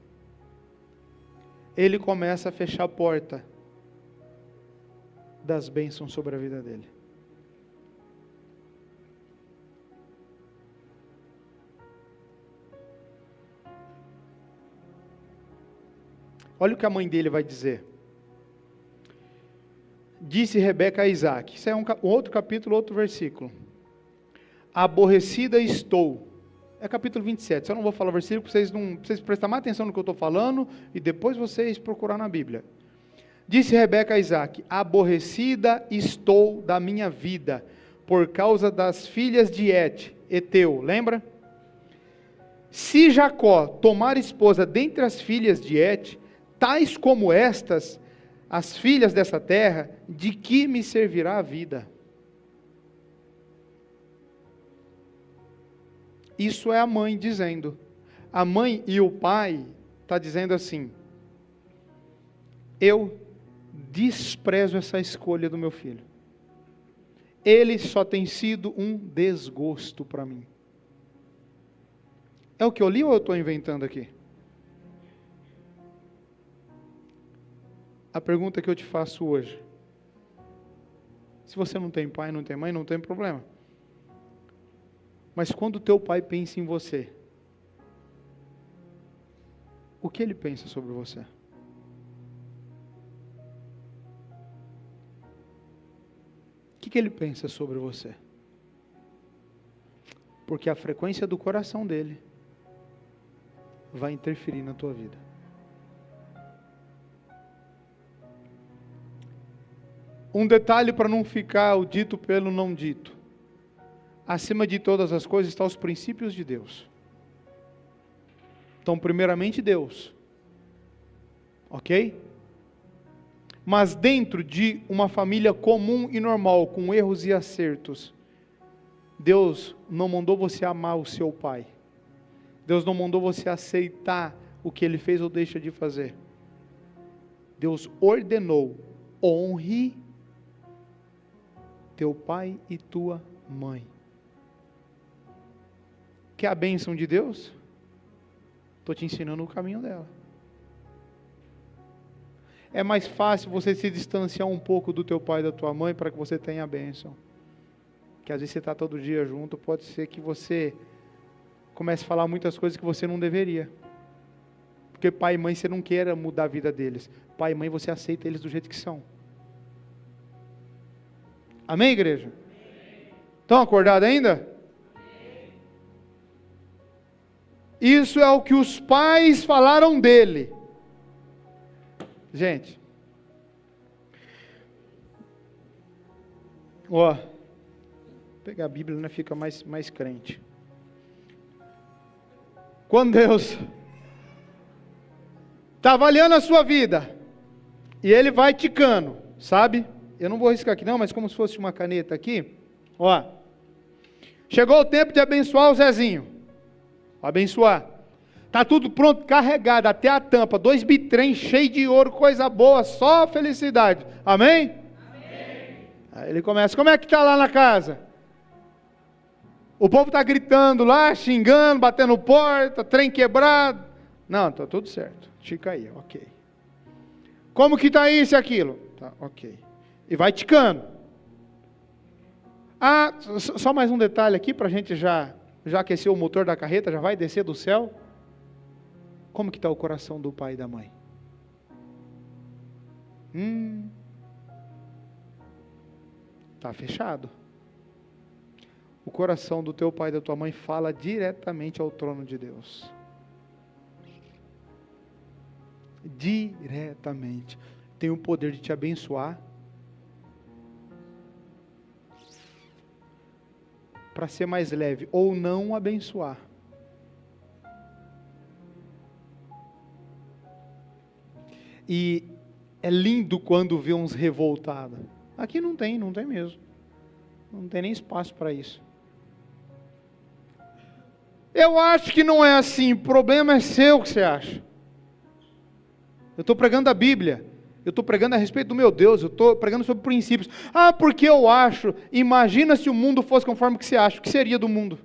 ele começa a fechar a porta das bênçãos sobre a vida dele. Olha o que a mãe dele vai dizer. Disse Rebeca a Isaque. Isso é um outro capítulo, outro versículo. Aborrecida estou. É capítulo 27. Só não vou falar o versículo para vocês prestarem mais atenção no que eu estou falando e depois vocês procurar na Bíblia. Disse Rebeca a Isaque: aborrecida estou da minha vida, por causa das filhas de Eteu. Lembra? Se Jacó tomar esposa dentre as filhas de tais como estas, as filhas dessa terra, de que me servirá a vida? Isso é a mãe dizendo. A mãe e o pai está dizendo assim: eu desprezo essa escolha do meu filho. Ele só tem sido um desgosto para mim. É o que eu li ou eu estou inventando aqui? A pergunta que eu te faço hoje: se você não tem pai, não tem mãe, não tem problema. Mas quando o teu pai pensa em você, o que ele pensa sobre você? O que ele pensa sobre você? Porque a frequência do coração dele vai interferir na tua vida. Um detalhe para não ficar o dito pelo não dito. Acima de todas as coisas estão os princípios de Deus. Então, primeiramente Deus. Ok? Mas dentro de uma família comum e normal, com erros e acertos, Deus não mandou você amar o seu pai. Deus não mandou você aceitar o que ele fez ou deixa de fazer. Deus ordenou: honre teu pai e tua mãe. Quer a bênção de Deus? Estou te ensinando o caminho dela. É mais fácil você se distanciar um pouco do teu pai e da tua mãe para que você tenha a bênção. Que às vezes você está todo dia junto, pode ser que você comece a falar muitas coisas que você não deveria. Porque pai e mãe você não queira mudar a vida deles. Pai e mãe você aceita eles do jeito que são. Amém, igreja? Estão acordados ainda? Isso é o que os pais falaram dele. Gente, ó, pegar a Bíblia, né, fica mais crente. Quando Deus está avaliando a sua vida, e Ele vai ticando, sabe? Eu não vou riscar aqui não, mas como se fosse uma caneta aqui, ó. Chegou o tempo de abençoar o Zezinho. Abençoar. Está tudo pronto, carregado, até a tampa, 2 bitrem cheios de ouro, coisa boa, só felicidade. Amém? Amém. Aí ele começa: como é que está lá na casa? O povo está gritando lá, xingando, batendo porta, trem quebrado. Não, está tudo certo, fica aí, ok. Como que está isso e aquilo? Tá, ok. E vai ticando. Ah, só mais um detalhe aqui, para a gente já aquecer o motor da carreta, já vai descer do céu. Como que está o coração do pai e da mãe? Está fechado. O coração do teu pai e da tua mãe fala diretamente ao trono de Deus. Diretamente. Tem o poder de te abençoar. Para ser mais leve, ou não abençoar. E é lindo quando vê uns revoltados. Aqui não tem mesmo. Não tem nem espaço para isso. Eu acho que não é assim, o problema é seu que você acha. Eu estou pregando a Bíblia, eu estou pregando a respeito do meu Deus, eu estou pregando sobre princípios. Ah, porque eu acho, imagina se o mundo fosse conforme o que você acha, o que seria do mundo?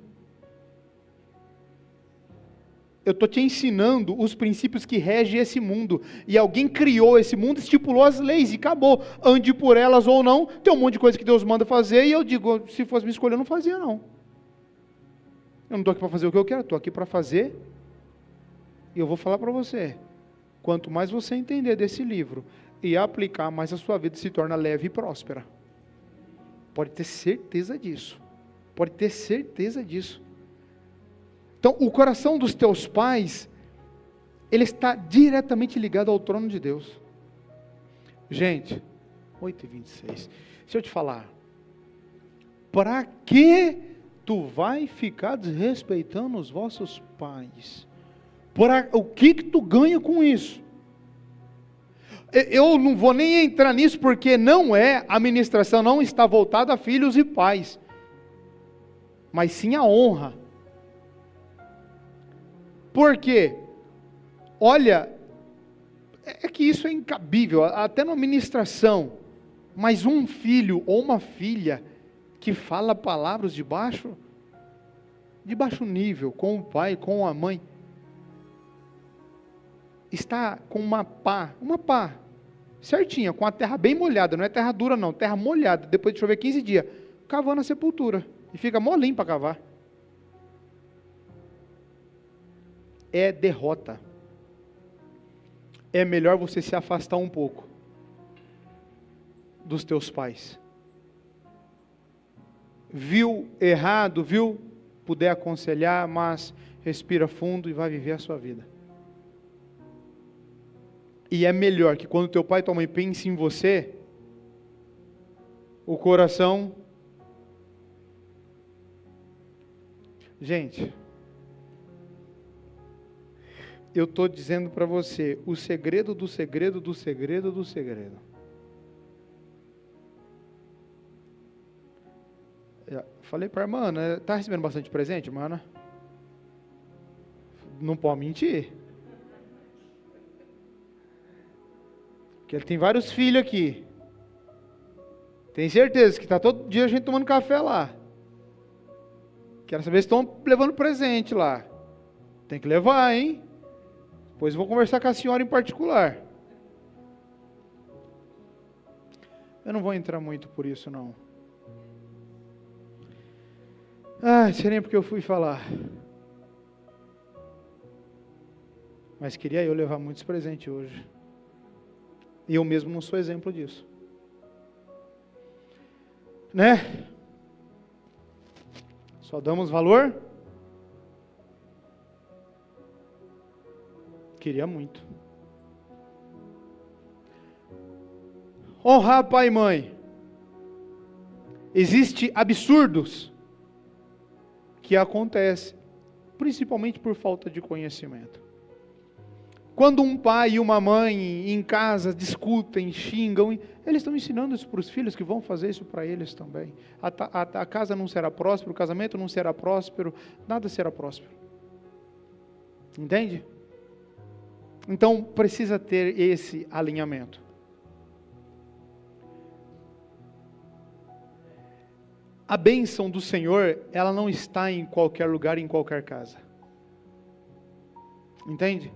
Eu estou te ensinando os princípios que regem esse mundo. E alguém criou esse mundo, estipulou as leis e acabou. Ande por elas ou não, tem um monte de coisa que Deus manda fazer e eu digo, se fosse me escolher, eu não fazia não. Eu não estou aqui para fazer o que eu quero, estou aqui para fazer. E eu vou falar para você, quanto mais você entender desse livro e aplicar, mais a sua vida se torna leve e próspera. Pode ter certeza disso. Pode ter certeza disso. Então, o coração dos teus pais, ele está diretamente ligado ao trono de Deus. Gente, 8h26, deixa eu te falar, para que tu vai ficar desrespeitando os vossos pais? O que tu ganha com isso? Eu não vou nem entrar nisso, porque a ministração não está voltada a filhos e pais, mas sim a honra. Por quê? Olha, é que isso é incabível, até na ministração, mas um filho ou uma filha que fala palavras de baixo nível, com o pai, com a mãe, está com uma pá, certinha, com a terra bem molhada, não é terra dura não, terra molhada, depois de chover 15 dias, cavando a sepultura, e fica molinho para cavar. É derrota. É melhor você se afastar um pouco dos teus pais. Viu errado, puder aconselhar, mas respira fundo e vai viver a sua vida. E é melhor que quando teu pai e tua mãe pensem em você, o coração... eu estou dizendo para você, o segredo do segredo do segredo do segredo. Falei para a irmã, né? Está recebendo bastante presente, irmã? Não pode mentir. Porque ele tem vários filhos aqui. Tem certeza que está todo dia a gente tomando café lá. Quero saber se estão levando presente lá. Tem que levar, hein? Depois eu vou conversar com a senhora em particular. Eu não vou entrar muito por isso, não. Seria porque eu fui falar. Mas queria eu levar muitos presentes hoje. E eu mesmo não sou exemplo disso. Né? Só damos valor? Queria muito. Honrar pai e mãe. Existem absurdos que acontecem, principalmente por falta de conhecimento. Quando um pai e uma mãe em casa discutem, xingam, eles estão ensinando isso para os filhos que vão fazer isso para eles também. A casa não será próspera, o casamento não será próspero, nada será próspero. Entende? Então precisa ter esse alinhamento. A bênção do Senhor, ela não está em qualquer lugar, em qualquer casa. Entende?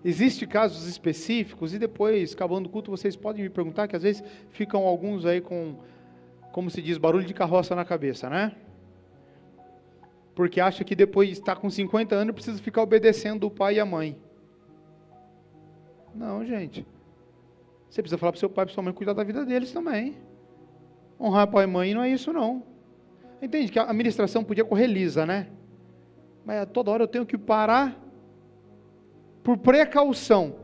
Existem casos específicos, e depois, acabando o culto, vocês podem me perguntar, que às vezes ficam alguns aí com, como se diz, barulho de carroça na cabeça, né? Porque acha que depois de estar com 50 anos, precisa ficar obedecendo o pai e a mãe. Não, gente. Você precisa falar para o seu pai e para sua mãe cuidar da vida deles também. Honrar pai e mãe não é isso, não. Entende que a administração podia correr lisa, né? Mas toda hora eu tenho que parar por precaução,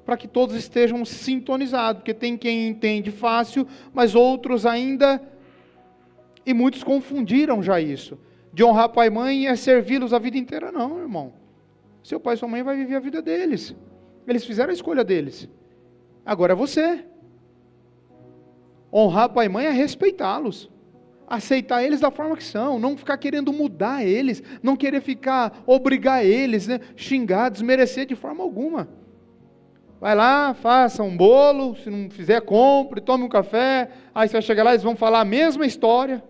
para que todos estejam sintonizados, porque tem quem entende fácil, mas outros ainda, e muitos confundiram já isso. De honrar pai e mãe é servi-los a vida inteira, não, irmão. Seu pai e sua mãe vai viver a vida deles. Eles fizeram a escolha deles. Agora é você. Honrar pai e mãe é respeitá-los. Aceitar eles da forma que são, não ficar querendo mudar eles, não querer ficar, obrigar eles, né, xingar, desmerecer de forma alguma. Vai lá, faça um bolo, se não fizer, compre, tome um café, aí você vai chegar lá, eles vão falar a mesma história.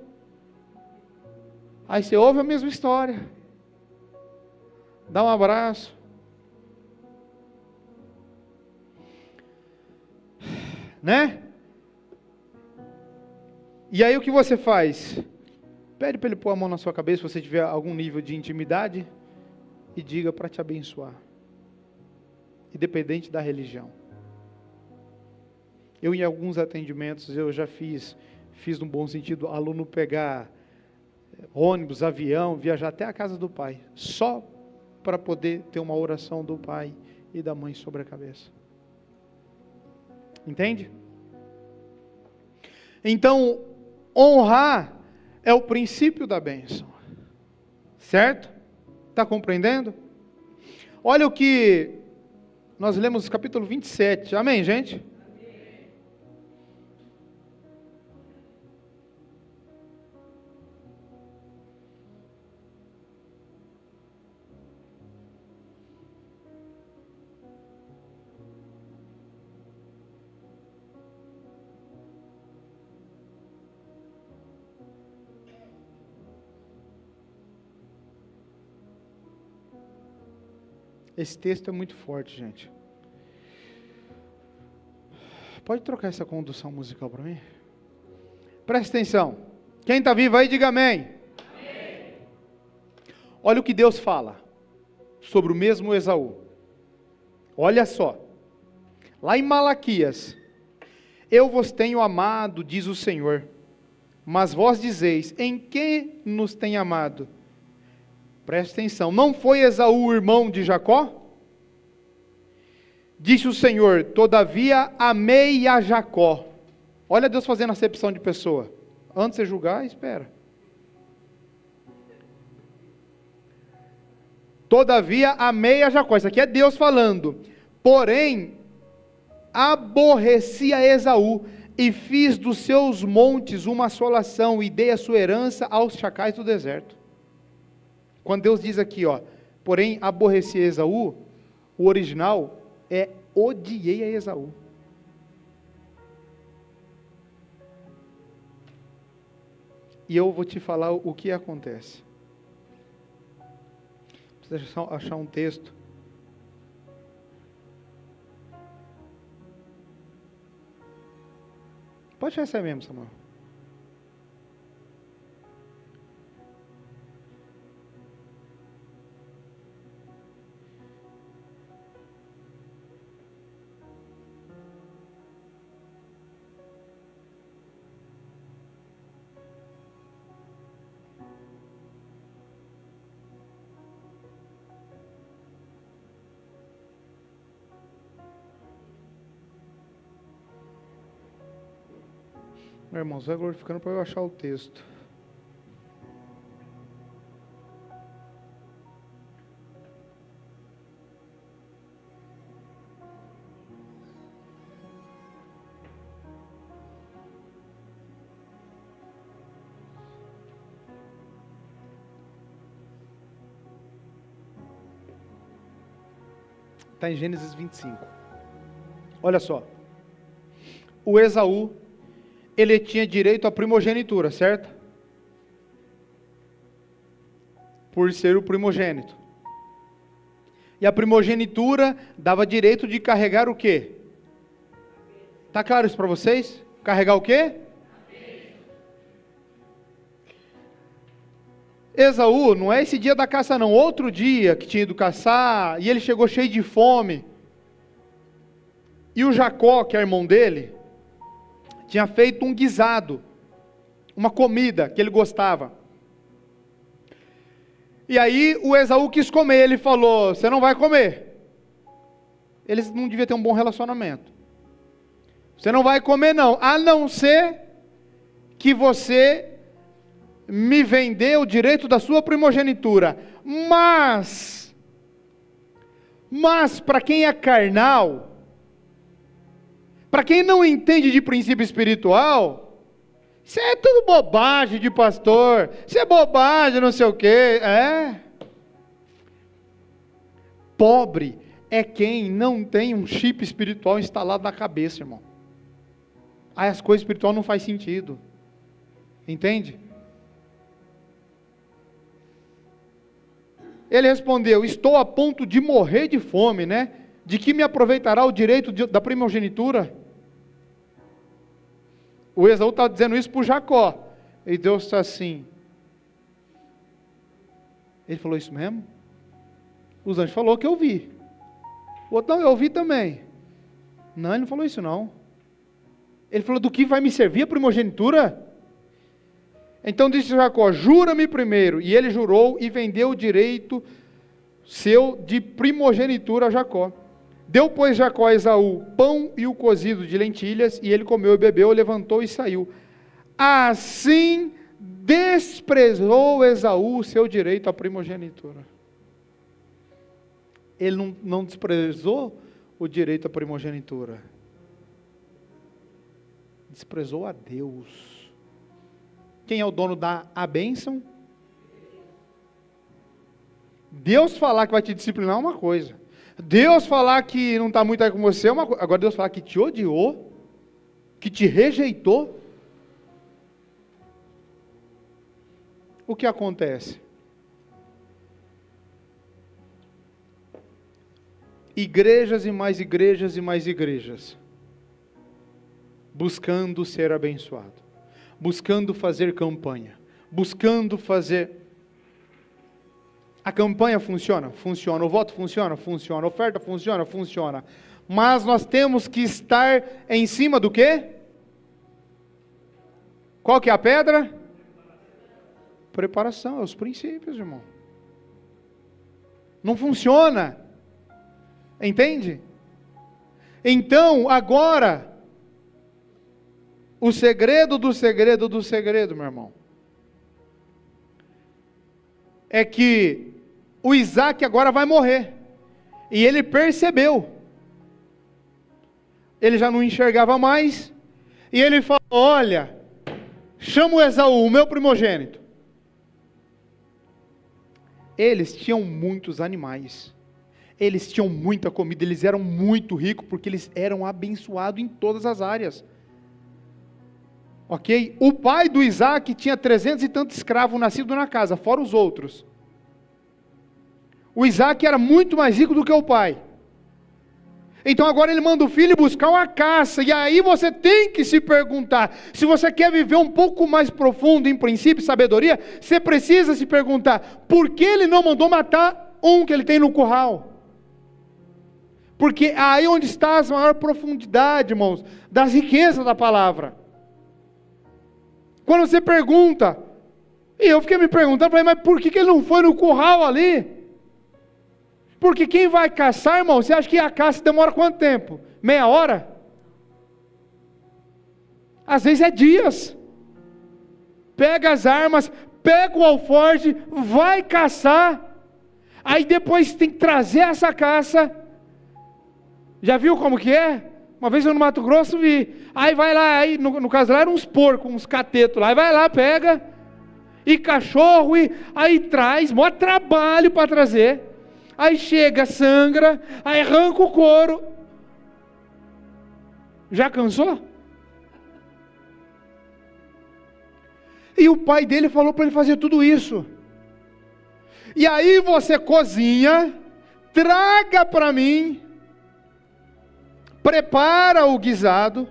Aí você ouve a mesma história. Dá um abraço. Né? E aí o que você faz? Pede para ele pôr a mão na sua cabeça, se você tiver algum nível de intimidade, e diga para te abençoar. Independente da religião. Eu em alguns atendimentos, eu já fiz no bom sentido, aluno pegar ônibus, avião, viajar até a casa do pai, só para poder ter uma oração do pai e da mãe sobre a cabeça. Entende? Então, honrar é o princípio da bênção. Certo? Está compreendendo? Olha o que nós lemos no capítulo 27. Amém, gente? Esse texto é muito forte, gente. Pode trocar essa condução musical para mim? Presta atenção. Quem está vivo aí, diga amém. Amém. Olha o que Deus fala sobre o mesmo Esaú. Olha só. Lá em Malaquias. Eu vos tenho amado, diz o Senhor. Mas vós dizeis, em que nos tem amado? Presta atenção, não foi Esaú o irmão de Jacó? Disse o Senhor, todavia amei a Jacó. Olha Deus fazendo acepção de pessoa. Antes de julgar, espera. Todavia amei a Jacó. Isso aqui é Deus falando. Porém, aborreci a Esaú e fiz dos seus montes uma assolação e dei a sua herança aos chacais do deserto. Quando Deus diz aqui, ó, porém aborreci a Esaú, o original é odiei a Esaú. E eu vou te falar o que acontece. Precisa achar um texto. Pode achar essa mesmo, Samuel. Meu irmão, vai glorificando para eu achar o texto. Está em Gênesis 25. Olha só. O Esaú, ele tinha direito à primogenitura, certo? Por ser o primogênito. E a primogenitura dava direito de carregar o quê? Tá claro isso para vocês? Carregar o quê? Esaú, não é esse dia da caça não, outro dia que tinha ido caçar, e ele chegou cheio de fome. E o Jacó, que é irmão dele, tinha feito um guisado, uma comida que ele gostava. E aí o Esaú quis comer, ele falou, você não vai comer. Eles não deviam ter um bom relacionamento. Você não vai comer não, a não ser que você me vender o direito da sua primogenitura. Mas para quem é carnal, para quem não entende de princípio espiritual, isso é tudo bobagem de pastor, isso é bobagem não sei o quê, Pobre é quem não tem um chip espiritual instalado na cabeça, irmão. Aí as coisas espirituais não faz sentido, entende? Ele respondeu, estou a ponto de morrer de fome, né? De que me aproveitará o direito da primogenitura? O Esaú está dizendo isso para o Jacó. E Deus está assim. Ele falou isso mesmo? Os anjos falou que eu vi. O outro, não, eu ouvi também. Não, ele não falou isso não. Ele falou, do que vai me servir a primogenitura? Então disse Jacó, jura-me primeiro. E ele jurou e vendeu o direito seu de primogenitura a Jacó. Deu, pois, Jacó a Esaú pão e o cozido de lentilhas, e ele comeu e bebeu, levantou e saiu. Assim desprezou Esaú o seu direito à primogenitura. Ele não desprezou o direito à primogenitura. Desprezou a Deus. Quem é o dono da bênção? Deus falar que vai te disciplinar é uma coisa. Deus falar que não está muito aí com você é uma coisa. Agora Deus falar que te odiou, que te rejeitou. O que acontece? Igrejas e mais igrejas e mais igrejas, buscando ser abençoado, buscando fazer campanha, buscando fazer... A campanha funciona? Funciona. O voto funciona? Funciona. A oferta funciona? Funciona. Mas nós temos que estar em cima do quê? Qual que é a pedra? Preparação, é os princípios, irmão. Não funciona. Entende? Então, agora, o segredo do segredo do segredo, meu irmão, é que o Isaac agora vai morrer. E ele percebeu. Ele já não enxergava mais. E ele falou: olha, chama o Esaú, o meu primogênito. Eles tinham muitos animais. Eles tinham muita comida, eles eram muito ricos, porque eles eram abençoados em todas as áreas. Ok? O pai do Isaac tinha 300 e tantos escravos nascidos na casa, fora os outros. O Isaac era muito mais rico do que o pai. Então agora ele manda o filho buscar uma caça, e aí você tem que se perguntar, se você quer viver um pouco mais profundo em princípio e sabedoria, você precisa se perguntar, por que ele não mandou matar um que ele tem no curral? Porque é aí onde está a maior profundidade, irmãos, das riquezas da palavra. Quando você pergunta, e eu fiquei me perguntando, falei, mas por que ele não foi no curral ali? Porque quem vai caçar, irmão, você acha que a caça demora quanto tempo? Meia hora? Às vezes é dias. Pega as armas, pega o alforje, vai caçar, aí depois tem que trazer essa caça. Já viu como que é? Uma vez eu no Mato Grosso vi. Aí vai lá, aí, no caso lá eram uns porcos, uns catetos lá. Aí vai lá, pega. E cachorro, e aí traz, maior trabalho para trazer. Aí chega, sangra, aí arranca o couro. Já cansou? E o pai dele falou para ele fazer tudo isso. E aí você cozinha, traga para mim, prepara o guisado.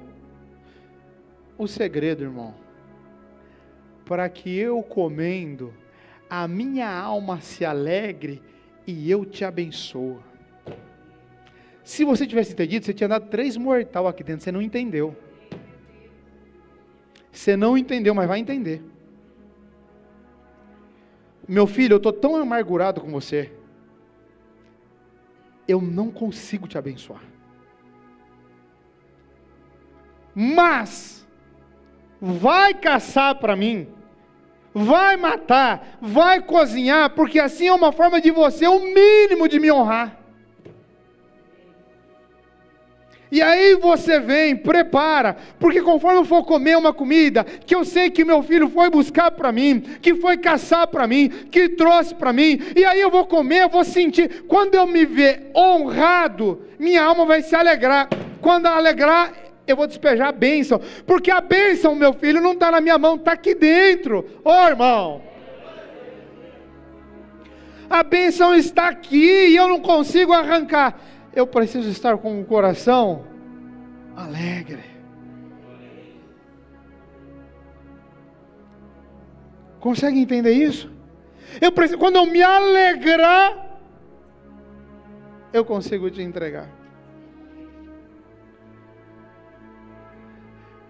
O segredo, irmão, para que eu comendo, a minha alma se alegre e eu te abençoo. Se você tivesse entendido, você tinha dado 3 mortal aqui dentro, você não entendeu. Você não entendeu, mas vai entender. Meu filho, eu estou tão amargurado com você, eu não consigo te abençoar. Mas, vai caçar para mim, vai matar, vai cozinhar, porque assim é uma forma de você, o mínimo de me honrar. E aí você vem, prepara, porque conforme eu for comer uma comida, que eu sei que meu filho foi buscar para mim, que foi caçar para mim, que trouxe para mim, e aí eu vou comer, eu vou sentir, quando eu me ver honrado, minha alma vai se alegrar, quando alegrar, eu vou despejar a bênção, porque a bênção, meu filho, não está na minha mão, está aqui dentro. Ô irmão, a bênção está aqui e eu não consigo arrancar. Eu preciso estar com o coração alegre. Consegue entender isso? Quando eu me alegrar, eu consigo te entregar.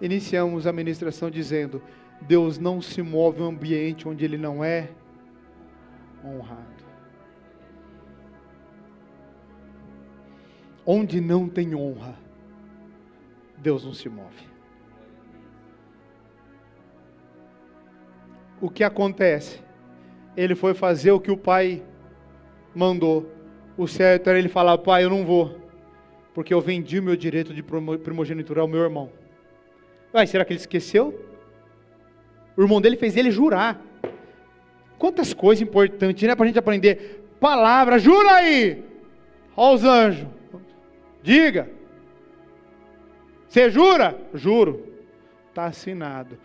Iniciamos a ministração dizendo: Deus não se move em um ambiente onde Ele não é honrado. Onde não tem honra, Deus não se move. O que acontece? Ele foi fazer o que o pai mandou. O certo era ele falar: pai, eu não vou, porque eu vendi o meu direito de primogenitura ao meu irmão. Será que ele esqueceu? O irmão dele fez ele jurar. Quantas coisas importantes, né, para a gente aprender. Palavra, jura aí! Olha os anjos. Diga. Você jura? Juro. Está assinado.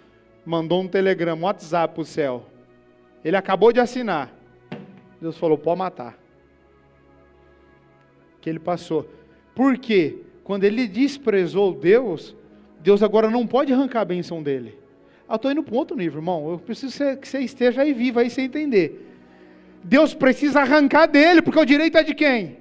Mandou um telegrama, um WhatsApp para o céu. Ele acabou de assinar. Deus falou: pode matar. Que ele passou. Por quê? Quando ele desprezou Deus, Deus agora não pode arrancar a bênção dele. Eu estou indo para um outro nível, irmão. Eu preciso que você esteja aí vivo, aí você entender. Deus precisa arrancar dele, porque o direito é de quem?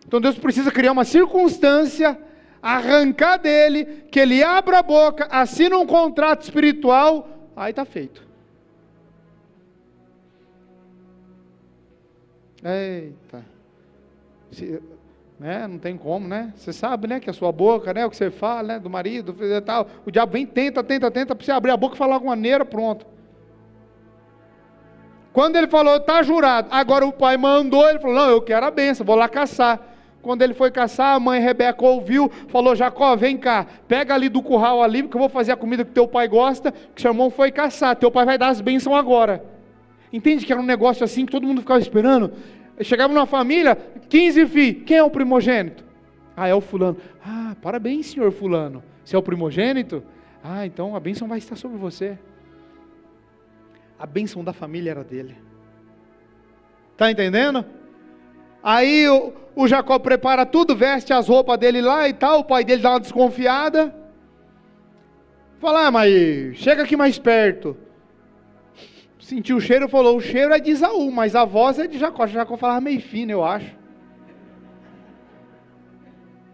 Então Deus precisa criar uma circunstância, arrancar dele, que ele abra a boca, assina um contrato espiritual, aí está feito. Eita. Né? Não tem como, né? Você sabe, né? Que a sua boca, né? O que você fala, né? Do marido, e tal. O diabo vem, tenta, para você abrir a boca e falar alguma maneira, pronto. Quando ele falou, está jurado, agora o pai mandou, ele falou, não, eu quero a bênção, vou lá caçar. Quando ele foi caçar, a mãe Rebeca ouviu, falou, Jacó, vem cá, pega ali do curral ali, porque eu vou fazer a comida que teu pai gosta, que seu irmão foi caçar, teu pai vai dar as bênçãos agora. Entende que era um negócio assim, que todo mundo ficava esperando? Chegava numa família, 15 filhos, quem é o primogênito? Ah, é o fulano. Ah, parabéns, senhor fulano, você é o primogênito? Ah, então a bênção vai estar sobre você. A bênção da família era dele. Está entendendo? Aí o Jacó prepara tudo, veste as roupas dele lá e tal, o pai dele dá uma desconfiada. Fala, mas chega aqui mais perto. Sentiu o cheiro, falou, o cheiro é de Esaú, mas a voz é de Jacó. Jacó falava meio fino, eu acho.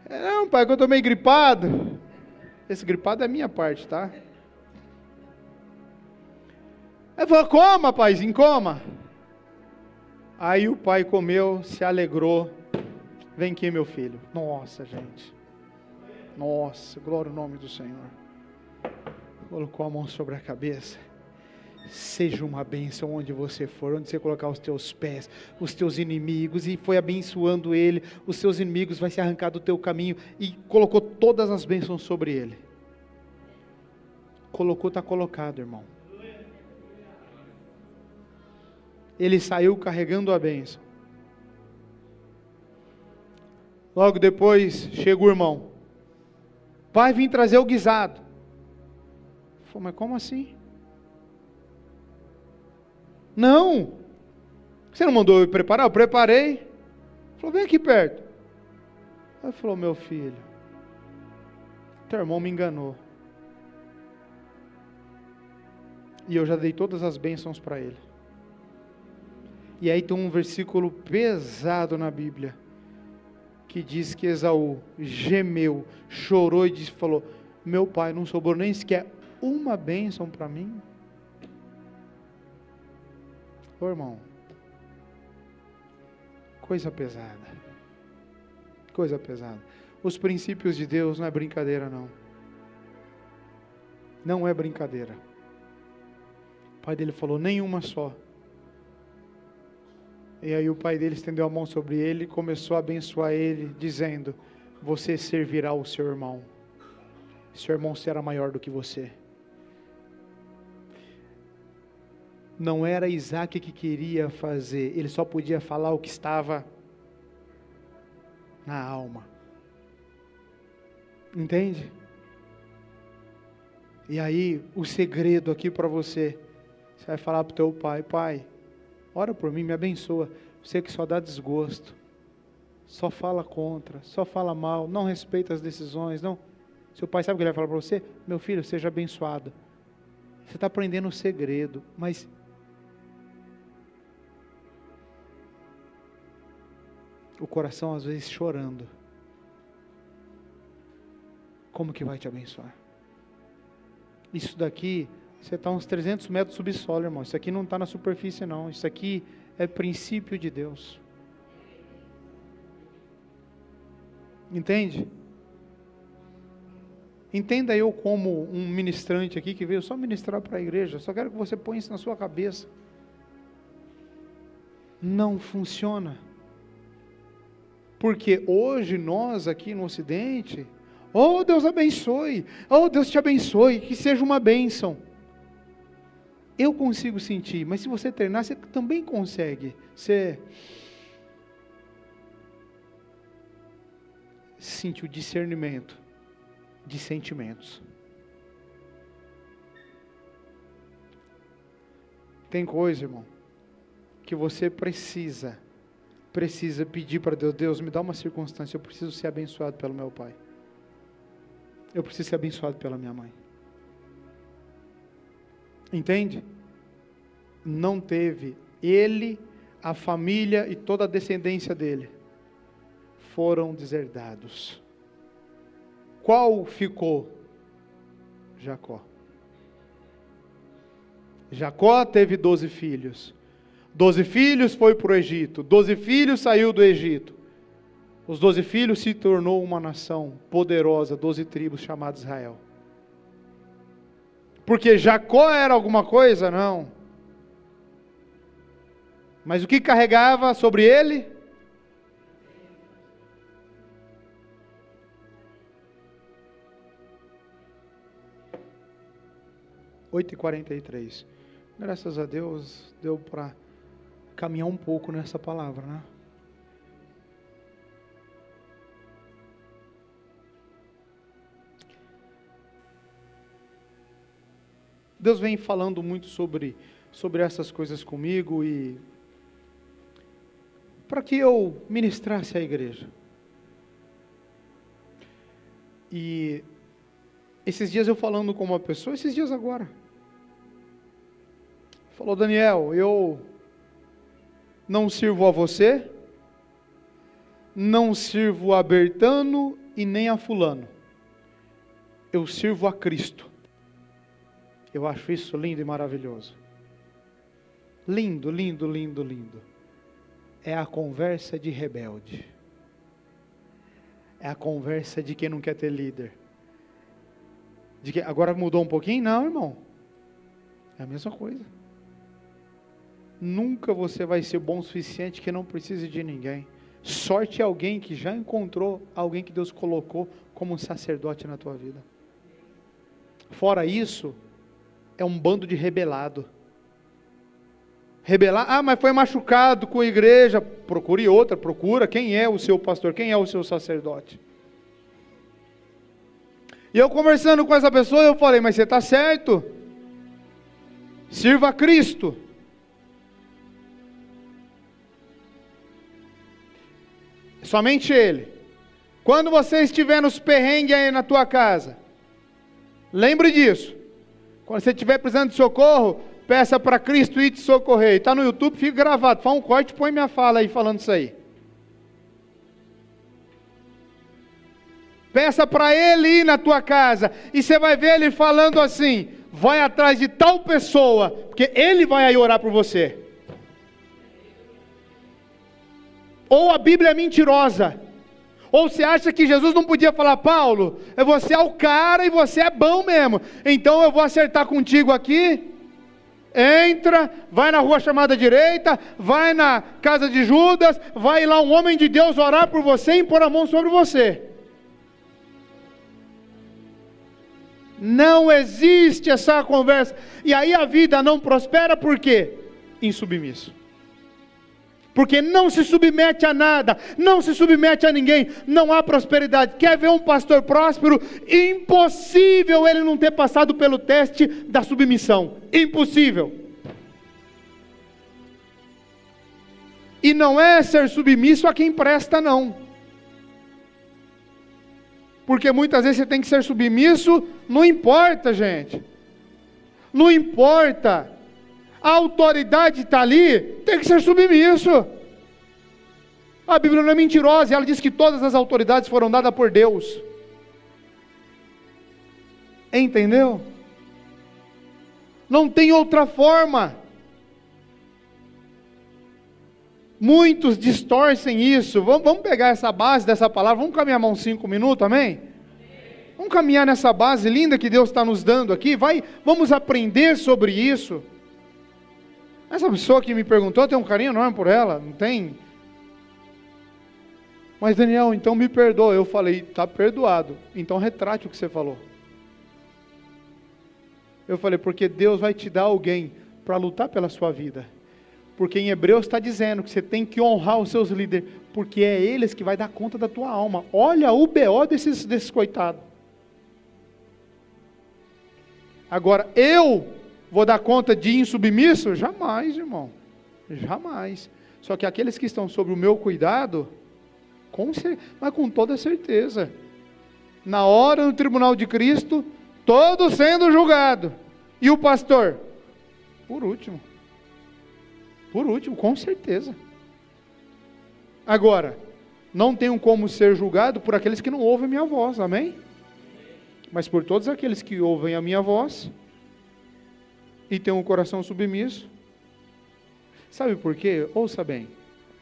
Não, pai, que eu estou meio gripado. Esse gripado é minha parte, tá? Ele falou, coma, paizinho, coma. Aí o pai comeu, se alegrou. Vem aqui, meu filho. Nossa, gente. Nossa, glória ao nome do Senhor. Colocou a mão sobre a cabeça. Seja uma bênção onde você for, onde você colocar os teus pés, os teus inimigos, e foi abençoando ele, os seus inimigos vai se arrancar do teu caminho, e colocou todas as bênçãos sobre ele. Colocou, está colocado, irmão. Ele saiu carregando a bênção. Logo depois, chega o irmão. Pai, vim trazer o guisado. Falei, mas como assim? Não. Você não mandou eu preparar? Eu preparei. Falou, vem aqui perto. Ele falou, meu filho, teu irmão me enganou. E eu já dei todas as bênçãos para ele. E aí tem um versículo pesado na Bíblia, que diz que Esaú gemeu, chorou e falou, meu pai, não sobrou nem sequer uma bênção para mim? Ô irmão, coisa pesada, coisa pesada. Os princípios de Deus não é brincadeira não. Não é brincadeira. O pai dele falou, nenhuma só. E aí o pai dele estendeu a mão sobre ele e começou a abençoar ele, dizendo, você servirá o seu irmão. Seu irmão será maior do que você. Não era Isaac que queria fazer, ele só podia falar o que estava na alma. Entende? E aí, o segredo aqui para você, você vai falar para o teu pai, pai, ora por mim, me abençoa. Você que só dá desgosto, só fala contra, só fala mal, não respeita as decisões, não. Seu pai sabe o que ele vai falar para você? Meu filho, seja abençoado. Você está aprendendo o segredo, mas o coração às vezes chorando. Como que vai te abençoar? Isso daqui, você está uns 300 metros subsolo, irmão. Isso aqui não está na superfície não. Isso aqui é princípio de Deus. Entende? Entenda eu como um ministrante aqui que veio só ministrar para a igreja. Só quero que você ponha isso na sua cabeça. Não funciona. Porque hoje nós aqui no Ocidente, oh Deus abençoe, oh Deus te abençoe, que seja uma bênção. Eu consigo sentir, mas se você treinar, você também consegue. Você sente o discernimento de sentimentos. Tem coisa, irmão, que você precisa pedir para Deus, Deus me dá uma circunstância, eu preciso ser abençoado pelo meu pai. Eu preciso ser abençoado pela minha mãe. Entende? Não teve. Ele, a família e toda a descendência dele foram deserdados. Qual ficou? Jacó. Jacó teve 12 filhos. 12 filhos foi para o Egito. 12 filhos saiu do Egito. Os 12 filhos se tornou uma nação poderosa, 12 tribos chamadas Israel. Porque Jacó era alguma coisa? Não. Mas o que carregava sobre ele? 8h43. Graças a Deus, deu para caminhar um pouco nessa palavra, né? Deus vem falando muito sobre essas coisas comigo e para que eu ministrasse à igreja. E esses dias eu falando com uma pessoa, esses dias agora, falou: Daniel, eu não sirvo a você, não sirvo a Bertano e nem a fulano. Eu sirvo a Cristo. Eu acho isso lindo e maravilhoso. Lindo, lindo, lindo, lindo. É a conversa de rebelde. É a conversa de quem não quer ter líder. De que agora mudou um pouquinho? Não, irmão. É a mesma coisa. Nunca você vai ser bom o suficiente que não precise de ninguém. Sorte é alguém que já encontrou alguém que Deus colocou como um sacerdote na tua vida. Fora isso, é um bando de rebelado. Rebelar, mas foi machucado com a igreja. Procure outra, procura quem é o seu pastor, quem é o seu sacerdote. E eu conversando com essa pessoa, eu falei: mas você está certo, sirva a Cristo. Somente Ele. Quando você estiver nos perrengues aí na tua casa, lembre disso. Quando você estiver precisando de socorro, peça para Cristo ir te socorrer. Está no YouTube, fica gravado. Faz um corte, põe minha fala aí falando isso aí. Peça para Ele ir na tua casa. E você vai ver Ele falando assim: vai atrás de tal pessoa, porque Ele vai aí orar por você. Ou a Bíblia é mentirosa. Ou você acha que Jesus não podia falar: Paulo, você é o cara e você é bom mesmo, então eu vou acertar contigo aqui. Entra, vai na rua chamada direita, vai na casa de Judas, vai lá um homem de Deus orar por você e impor a mão sobre você. Não existe essa conversa. E aí a vida não prospera por quê? Insubmisso. Porque não se submete a nada, não se submete a ninguém, não há prosperidade. Quer ver um pastor próspero? Impossível ele não ter passado pelo teste da submissão. Impossível. E não é ser submisso a quem presta, não. Porque muitas vezes você tem que ser submisso, não importa, gente. Não importa. A autoridade está ali, tem que ser submisso. A Bíblia não é mentirosa, ela diz que todas as autoridades foram dadas por Deus. Entendeu? Não tem outra forma. Muitos distorcem isso. Vamos pegar essa base dessa palavra, vamos caminhar uns 5 minutos, amém? Vamos caminhar nessa base linda que Deus está nos dando aqui. Vamos aprender sobre isso. Essa pessoa que me perguntou, tem um carinho enorme por ela, não tem? Mas Daniel, então me perdoa. Eu falei: está perdoado, então retrate o que você falou. Eu falei: porque Deus vai te dar alguém para lutar pela sua vida. Porque em Hebreus está dizendo que você tem que honrar os seus líderes, porque é eles que vai dar conta da tua alma. Olha o BO desses coitados. Agora, eu vou dar conta de insubmisso? Jamais, irmão. Jamais. Só que aqueles que estão sob o meu cuidado, mas com toda certeza, na hora no tribunal de Cristo, todos sendo julgados. E o pastor? Por último. Por último, com certeza. Agora, não tenho como ser julgado por aqueles que não ouvem a minha voz, amém? Mas por todos aqueles que ouvem a minha voz e têm um coração submisso. Sabe por quê? Ouça bem.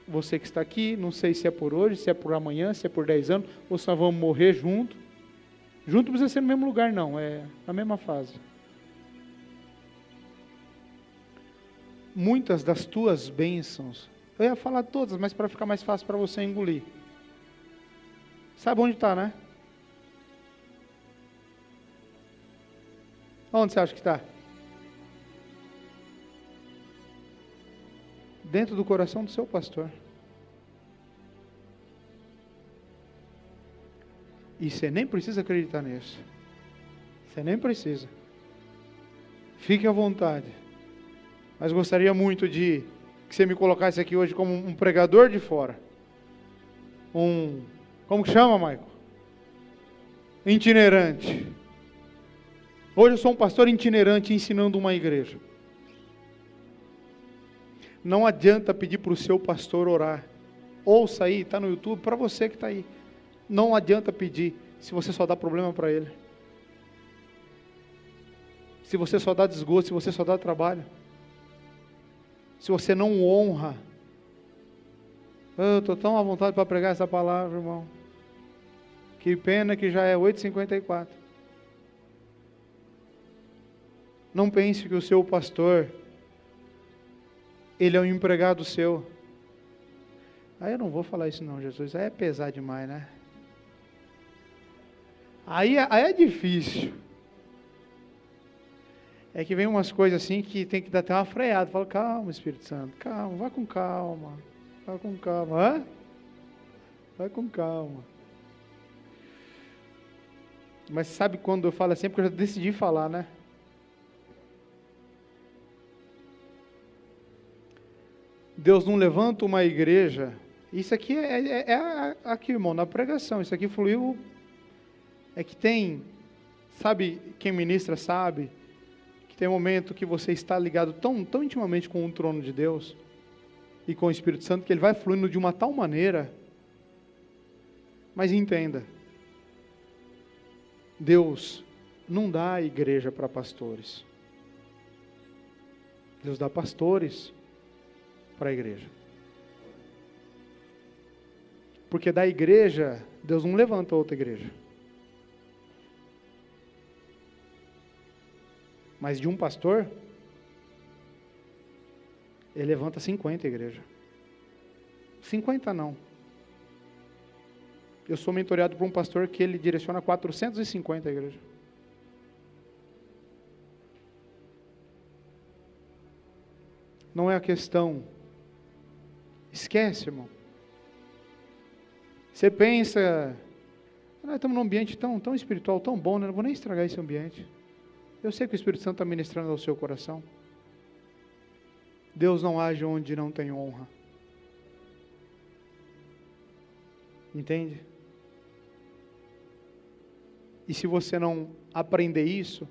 Você que está aqui, não sei se é por hoje, se é por amanhã, se é por 10 anos, ou só vamos morrer junto. Junto não precisa ser no mesmo lugar não, é na mesma fase. muitas das tuas bênçãos, eu ia falar todas, mas para ficar mais fácil para você engolir. Sabe onde está, né? Onde você acha que está? Dentro do coração do seu pastor. E você nem precisa acreditar nisso. Você nem precisa. Fique à vontade. Mas gostaria muito de que você me colocasse aqui hoje como um pregador de fora. Como que chama, Maico? Itinerante. Hoje eu sou um pastor itinerante ensinando uma igreja. Não adianta pedir para o seu pastor orar. Ouça aí, está no YouTube, para você que está aí. Não adianta pedir se você só dá problema para ele. Se você só dá desgosto, se você só dá trabalho. Se você não honra. Eu estou tão à vontade para pregar essa palavra, irmão. Que pena que já é 8h54. Não pense que o seu pastor, ele é um empregado seu. Aí eu não vou falar isso não, Jesus. Aí é pesar demais, né? Aí é difícil. É que vem umas coisas assim que tem que dar até uma freada. Fala, calma, Espírito Santo, calma, vai com calma. Vai com calma, hã? Vai com calma. Mas sabe quando eu falo assim? Porque eu já decidi falar, né? Deus não levanta uma igreja. Isso aqui aqui, irmão, na pregação. Isso aqui fluiu. É que tem, sabe, quem ministra sabe, que tem um momento que você está ligado tão intimamente com o trono de Deus e com o Espírito Santo, que ele vai fluindo de uma tal maneira. Mas entenda, Deus não dá a igreja para pastores. Deus dá pastores para a igreja. Porque da igreja, Deus não levanta outra igreja. Mas de um pastor, ele levanta 50 igrejas. 50 não. Eu sou mentoreado por um pastor que ele direciona 450 igrejas. Não é a questão. Esquece, irmão. Você pensa, nós estamos num ambiente tão espiritual, tão bom, né? Não vou nem estragar esse ambiente. Eu sei que o Espírito Santo está ministrando ao seu coração. Deus não age onde não tem honra. Entende? E se você não aprender isso,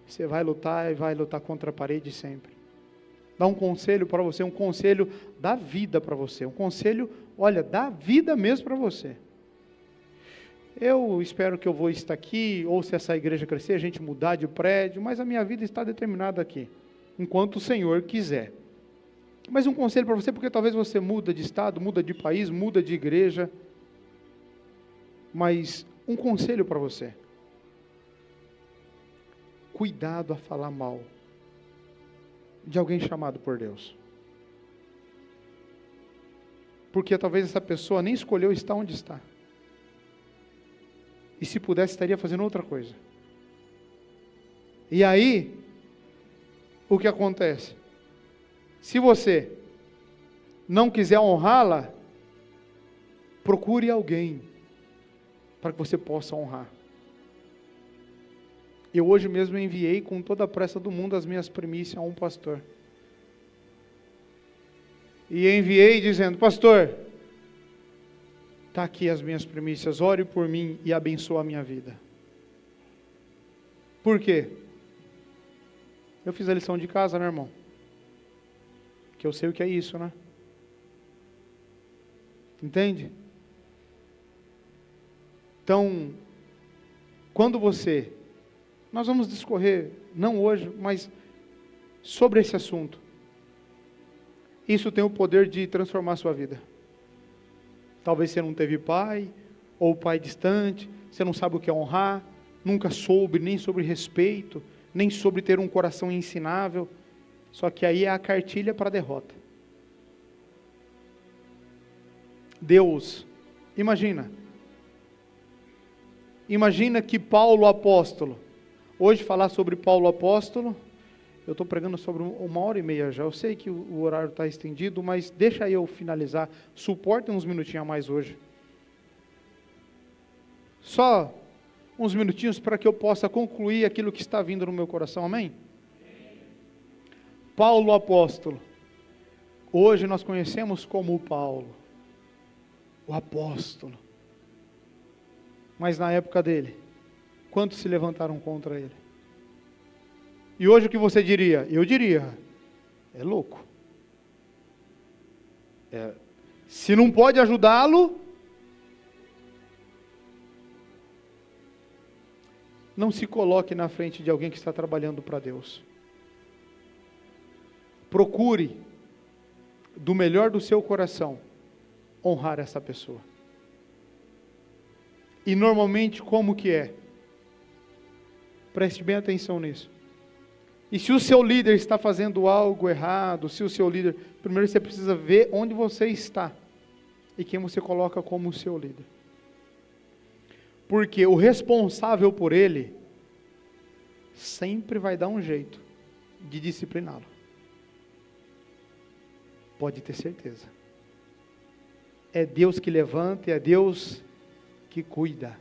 você vai lutar e vai lutar contra a parede sempre. Dá um conselho para você, um conselho da vida para você, um conselho, olha, da vida mesmo para você. Eu espero que eu vou estar aqui, ou se essa igreja crescer, a gente mudar de prédio, mas a minha vida está determinada aqui, enquanto o Senhor quiser. Mas um conselho para você, porque talvez você muda de estado, muda de país, muda de igreja, mas um conselho para você. Cuidado a falar mal de alguém chamado por Deus. Porque talvez essa pessoa nem escolheu estar onde está. E se pudesse, estaria fazendo outra coisa. E aí, o que acontece? Se você não quiser honrá-la, procure alguém para que você possa honrar. Eu hoje mesmo enviei com toda a pressa do mundo as minhas primícias a um pastor. E enviei dizendo, pastor, está aqui as minhas primícias, ore por mim e abençoe a minha vida. Por quê? Eu fiz a lição de casa, né, irmão? Que eu sei o que é isso, né? Entende? Então, quando nós vamos discorrer, não hoje, mas sobre esse assunto. Isso tem o poder de transformar a sua vida. Talvez você não teve pai, ou pai distante, você não sabe o que é honrar, nunca soube nem sobre respeito, nem sobre ter um coração ensinável. Só que aí é a cartilha para a derrota. Deus, imagina que Paulo apóstolo, hoje falar sobre Paulo apóstolo, eu estou pregando sobre 1h30 já, eu sei que o horário está estendido, mas deixa eu finalizar, suportem uns minutinhos a mais hoje. Só uns minutinhos para que eu possa concluir aquilo que está vindo no meu coração, amém? Paulo apóstolo, hoje nós conhecemos como Paulo, o apóstolo, mas na época dele, quantos se levantaram contra ele? E hoje o que você diria? Eu diria, é louco. Se não pode ajudá-lo, não se coloque na frente de alguém que está trabalhando para Deus. Procure, do melhor do seu coração, honrar essa pessoa. E normalmente como que é? Preste bem atenção nisso. E se o seu líder está fazendo algo errado, se o seu líder... Primeiro você precisa ver onde você está e quem você coloca como seu líder. Porque o responsável por ele sempre vai dar um jeito de discipliná-lo. Pode ter certeza. É Deus que levanta e é Deus que cuida.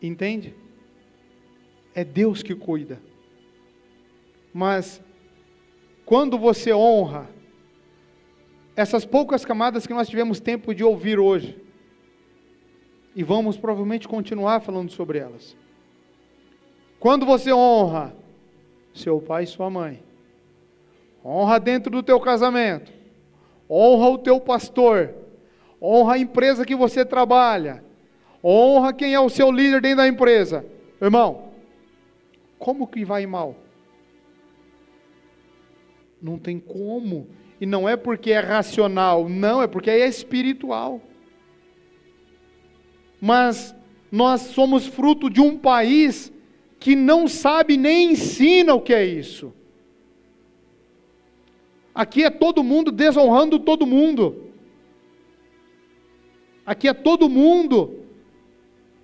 Entende? É Deus que cuida. Mas, quando você honra essas poucas camadas que nós tivemos tempo de ouvir hoje, e vamos provavelmente continuar falando sobre elas. Quando você honra seu pai e sua mãe, honra dentro do teu casamento, honra o teu pastor, honra a empresa que você trabalha, honra quem é o seu líder dentro da empresa. Irmão, como que vai mal? Não tem como. E não é porque é racional, não, é porque é espiritual. Mas nós somos fruto de um país que não sabe nem ensina o que é isso. Aqui é todo mundo desonrando todo mundo. Aqui é todo mundo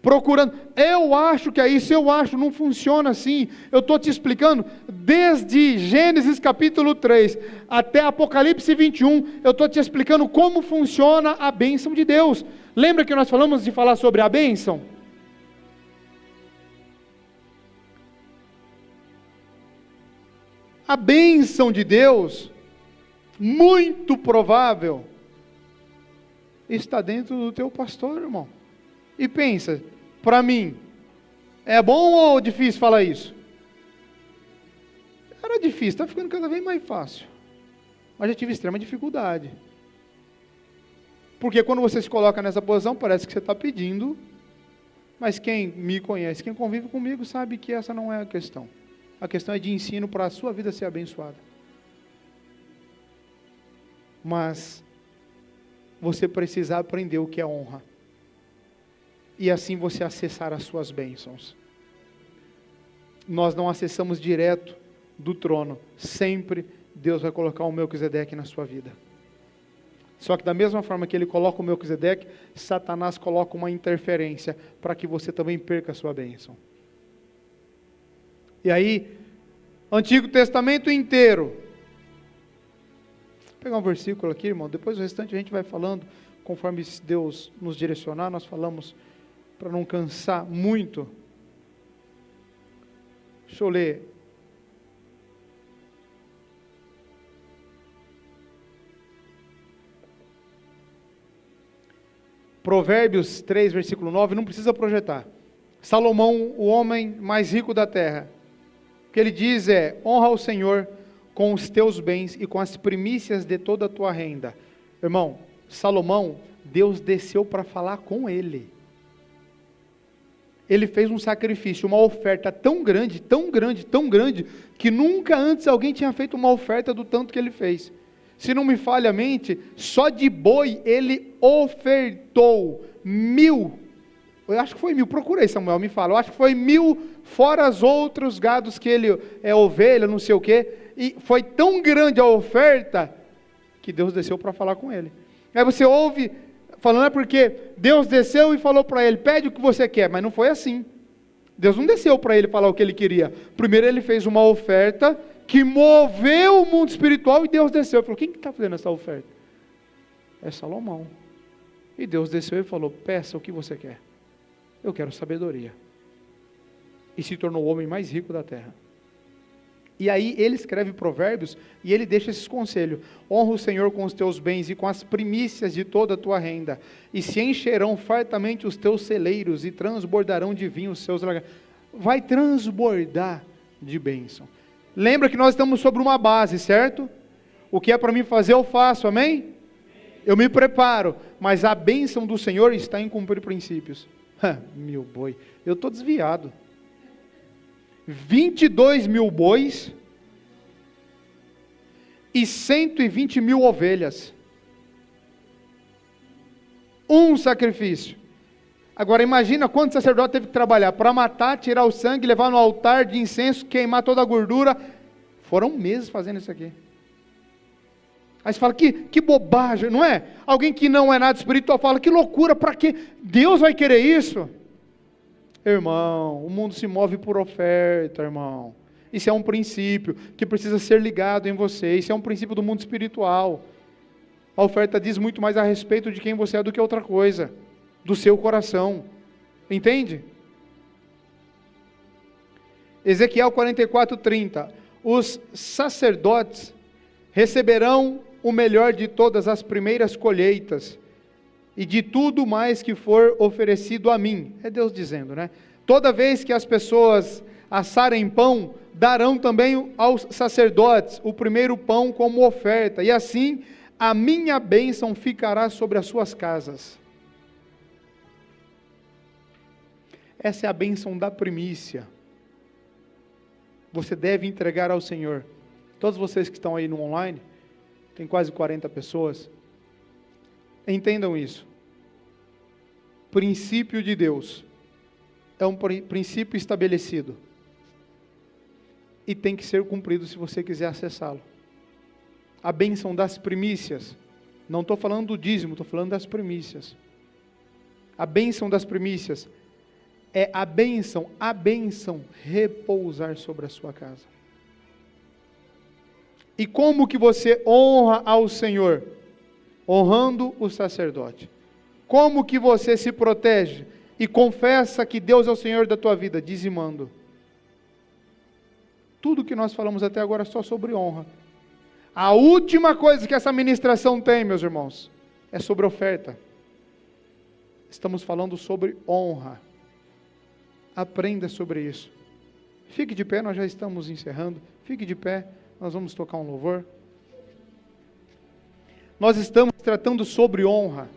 procurando. Eu acho que é isso, eu acho, não funciona assim. Eu estou te explicando, desde Gênesis capítulo 3 até Apocalipse 21, eu estou te explicando como funciona a bênção de Deus. Lembra que nós falamos de falar sobre a bênção? A bênção de Deus, muito provável, está dentro do teu pastor, irmão. E pensa, para mim, é bom ou difícil falar isso? Era difícil, está ficando cada vez mais fácil. Mas já tive extrema dificuldade. Porque quando você se coloca nessa posição, parece que você está pedindo, mas quem me conhece, quem convive comigo, sabe que essa não é a questão. A questão é de ensino para a sua vida ser abençoada. Mas você precisa aprender o que é honra. E assim você acessar as suas bênçãos. Nós não acessamos direto do trono. Sempre Deus vai colocar o Melquisedeque na sua vida. Só que da mesma forma que ele coloca o Melquisedeque, Satanás coloca uma interferência para que você também perca a sua bênção. E aí, Antigo Testamento inteiro. Vou pegar um versículo aqui, irmão. Depois o restante a gente vai falando, conforme Deus nos direcionar, nós falamos para não cansar muito. Deixa eu ler. Provérbios 3, versículo 9, não precisa projetar. Salomão, o homem mais rico da terra. O que ele diz é: honra o Senhor com os teus bens e com as primícias de toda a tua renda. Irmão, Salomão, Deus desceu para falar com ele. Ele fez um sacrifício, uma oferta tão grande, tão grande, tão grande, que nunca antes alguém tinha feito uma oferta do tanto que ele fez. Se não me falha a mente, só de boi ele ofertou 1.000, eu acho que foi 1.000, procurei, Samuel, me fala, eu acho que foi 1.000, fora os outros gados que ele, ovelha, não sei o que, E foi tão grande a oferta que Deus desceu para falar com ele. Aí você ouve falando, é porque Deus desceu e falou para ele, pede o que você quer, mas não foi assim. Deus não desceu para ele falar o que ele queria. Primeiro ele fez uma oferta que moveu o mundo espiritual e Deus desceu. Ele falou, quem está fazendo essa oferta? É Salomão. E Deus desceu e falou, peça o que você quer. Eu quero sabedoria. E se tornou o homem mais rico da terra. E aí ele escreve Provérbios e ele deixa esses conselhos. Honra o Senhor com os teus bens e com as primícias de toda a tua renda. E se encherão fartamente os teus celeiros e transbordarão de vinho os seus lagares. Vai transbordar de bênção. Lembra que nós estamos sobre uma base, certo? O que é para mim fazer eu faço, amém? Eu me preparo. Mas a bênção do Senhor está em cumprir princípios. Meu boi, eu estou desviado. 22 mil bois e 120 mil ovelhas. Um sacrifício. Agora imagina quanto sacerdote teve que trabalhar para matar, tirar o sangue, levar no altar de incenso, queimar toda a gordura. Foram meses fazendo isso aqui. Aí você fala, que bobagem, não é? Alguém que não é nada espiritual fala, que loucura, para quê? Deus vai querer isso? Irmão, o mundo se move por oferta, irmão. Isso é um princípio que precisa ser ligado em você. Isso é um princípio do mundo espiritual. A oferta diz muito mais a respeito de quem você é do que outra coisa. Do seu coração. Entende? Ezequiel 44:30. Os sacerdotes receberão o melhor de todas as primeiras colheitas e de tudo mais que for oferecido a mim. É Deus dizendo, né? Toda vez que as pessoas assarem pão, darão também aos sacerdotes o primeiro pão como oferta, e assim a minha bênção ficará sobre as suas casas. Essa é a bênção da primícia. Você deve entregar ao Senhor. Todos vocês que estão aí no online, tem quase 40 pessoas, entendam isso. Princípio de Deus é um princípio estabelecido e tem que ser cumprido se você quiser acessá-lo. A bênção das primícias, não estou falando do dízimo, estou falando das primícias. A bênção das primícias é a bênção repousar sobre a sua casa. E como que você honra ao Senhor? Honrando o sacerdote. Como que você se protege e confessa que Deus é o Senhor da tua vida? Dizimando. Tudo que nós falamos até agora é só sobre honra. A última coisa que essa ministração tem, meus irmãos, é sobre oferta. Estamos falando sobre honra. Aprenda sobre isso. Fique de pé, nós já estamos encerrando. Fique de pé. Nós vamos tocar um louvor. Nós estamos tratando sobre honra.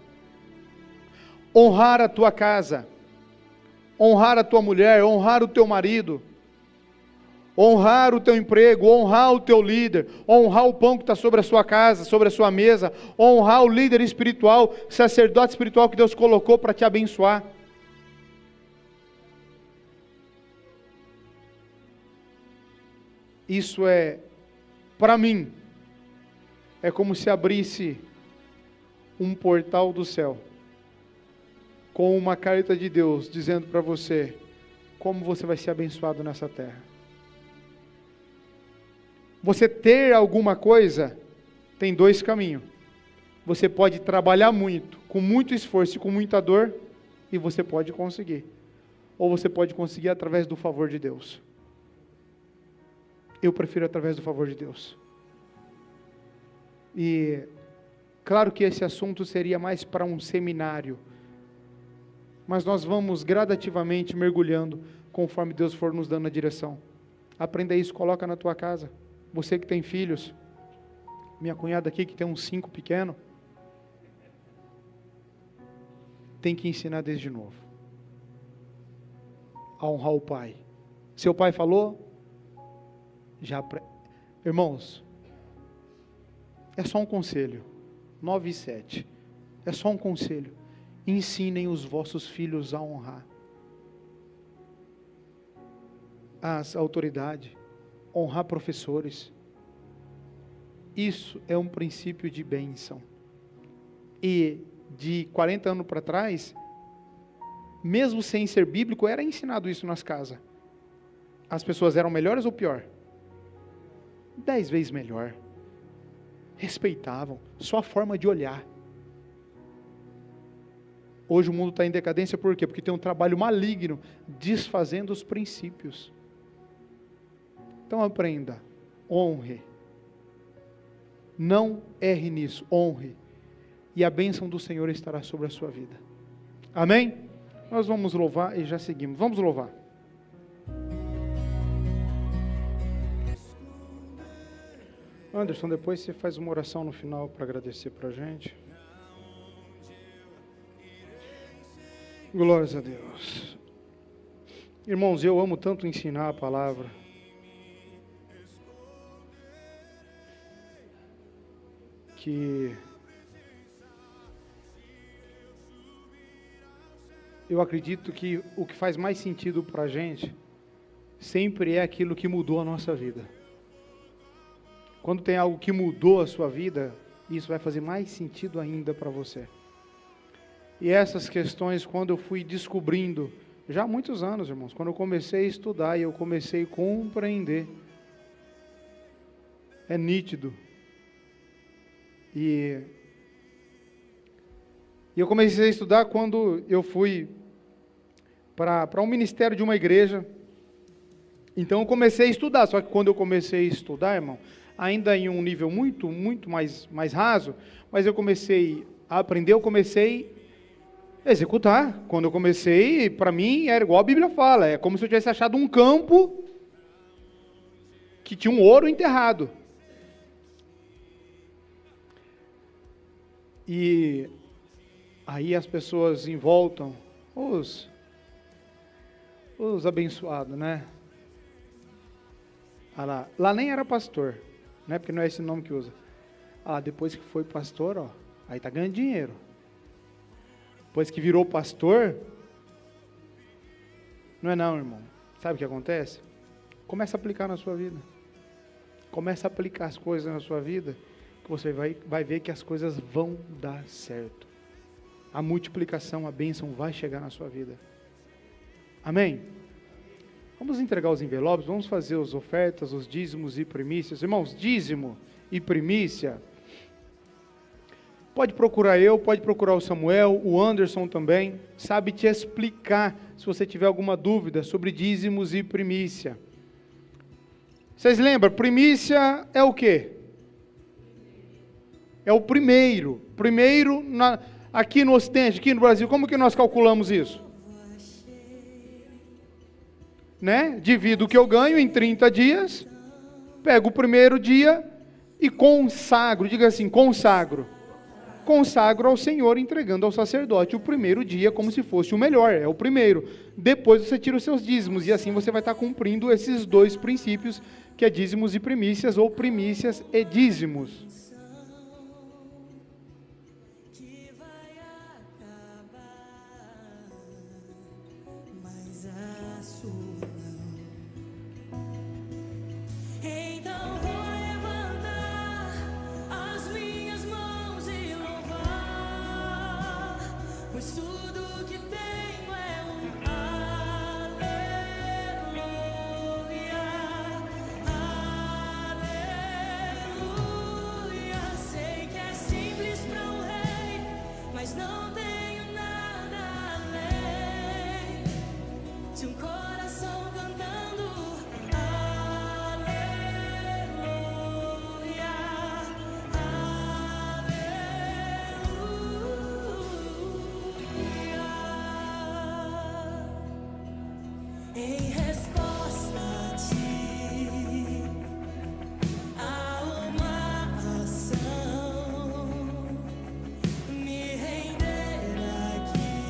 Honrar a tua casa. Honrar a tua mulher. Honrar o teu marido. Honrar o teu emprego. Honrar o teu líder. Honrar o pão que está sobre a sua casa, sobre a sua mesa. Honrar o líder espiritual, sacerdote espiritual que Deus colocou para te abençoar. Isso é, para mim, é como se abrisse um portal do céu, com uma carta de Deus, dizendo para você, como você vai ser abençoado nessa terra. Você ter alguma coisa, tem dois caminhos. Você pode trabalhar muito, com muito esforço e com muita dor, e você pode conseguir. Ou você pode conseguir através do favor de Deus. Eu prefiro através do favor de Deus. E claro que esse assunto seria mais para um seminário, mas nós vamos gradativamente mergulhando conforme Deus for nos dando a direção. Aprenda isso, coloca na tua casa. Você que tem filhos, minha cunhada aqui que tem uns 5 pequenos, tem que ensinar desde novo a honrar o pai. Seu pai falou, irmãos, é só um conselho, 9:7, é só um conselho, ensinem os vossos filhos a honrar as autoridades, honrar professores, isso é um princípio de bênção. E de 40 anos para trás, mesmo sem ser bíblico, era ensinado isso nas casas. As pessoas eram melhores ou pior? 10 vezes melhor. Respeitavam, só a forma de olhar. Hoje o mundo está em decadência, por quê? Porque tem um trabalho maligno, desfazendo os princípios. Então aprenda, honre. Não erre nisso, honre. E a bênção do Senhor estará sobre a sua vida. Amém? Nós vamos louvar e já seguimos. Vamos louvar. Anderson, depois você faz uma oração no final para agradecer para a gente. Glórias a Deus. Irmãos, eu amo tanto ensinar a palavra. Que eu acredito que o que faz mais sentido para a gente sempre é aquilo que mudou a nossa vida. Quando tem algo que mudou a sua vida, isso vai fazer mais sentido ainda para você. E essas questões, quando eu fui descobrindo, já há muitos anos, irmãos, quando eu comecei a estudar e eu comecei a compreender, é nítido. E eu comecei a estudar quando eu fui para um ministério de uma igreja. Então eu comecei a estudar, só que quando eu comecei a estudar, irmão, ainda em um nível muito mais raso, mas eu comecei a aprender, eu comecei a executar. Quando eu comecei, para mim, era igual a Bíblia fala, é como se eu tivesse achado um campo que tinha um ouro enterrado. E aí as pessoas em volta, os abençoados, né? Lá nem era pastor, né? Porque não é esse nome que usa. Depois que foi pastor, ó, aí tá ganhando dinheiro. Depois que virou pastor, não é não, irmão. Sabe o que acontece? Começa a aplicar na sua vida. Começa a aplicar as coisas na sua vida, que você vai ver que as coisas vão dar certo. A multiplicação, a bênção vai chegar na sua vida. Amém? Vamos entregar os envelopes, vamos fazer as ofertas, os dízimos e primícias. Irmãos, dízimo e primícia, pode procurar eu, pode procurar o Samuel, o Anderson também, sabe te explicar, se você tiver alguma dúvida sobre dízimos e primícia. Vocês lembram, primícia é o quê? É o primeiro. Primeiro, aqui no Ocidente, aqui no Brasil, como que nós calculamos isso? Né? Divido o que eu ganho em 30 dias, pego o primeiro dia e consagro, diga assim, consagro ao Senhor, entregando ao sacerdote o primeiro dia como se fosse o melhor, é o primeiro. Depois você tira os seus dízimos e assim você vai estar cumprindo esses dois princípios, que é dízimos e primícias, ou primícias e dízimos.
Pois tudo que tenho é um aleluia, aleluia. Sei que é simples para um rei, mas não tenho nada além de um coração cantando aleluia, em resposta a ti, a uma ação, me render aqui,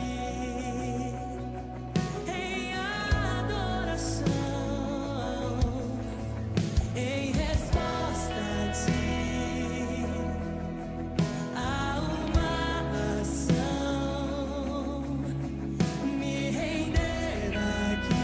em adoração, em resposta a ti, a uma ação, me render aqui.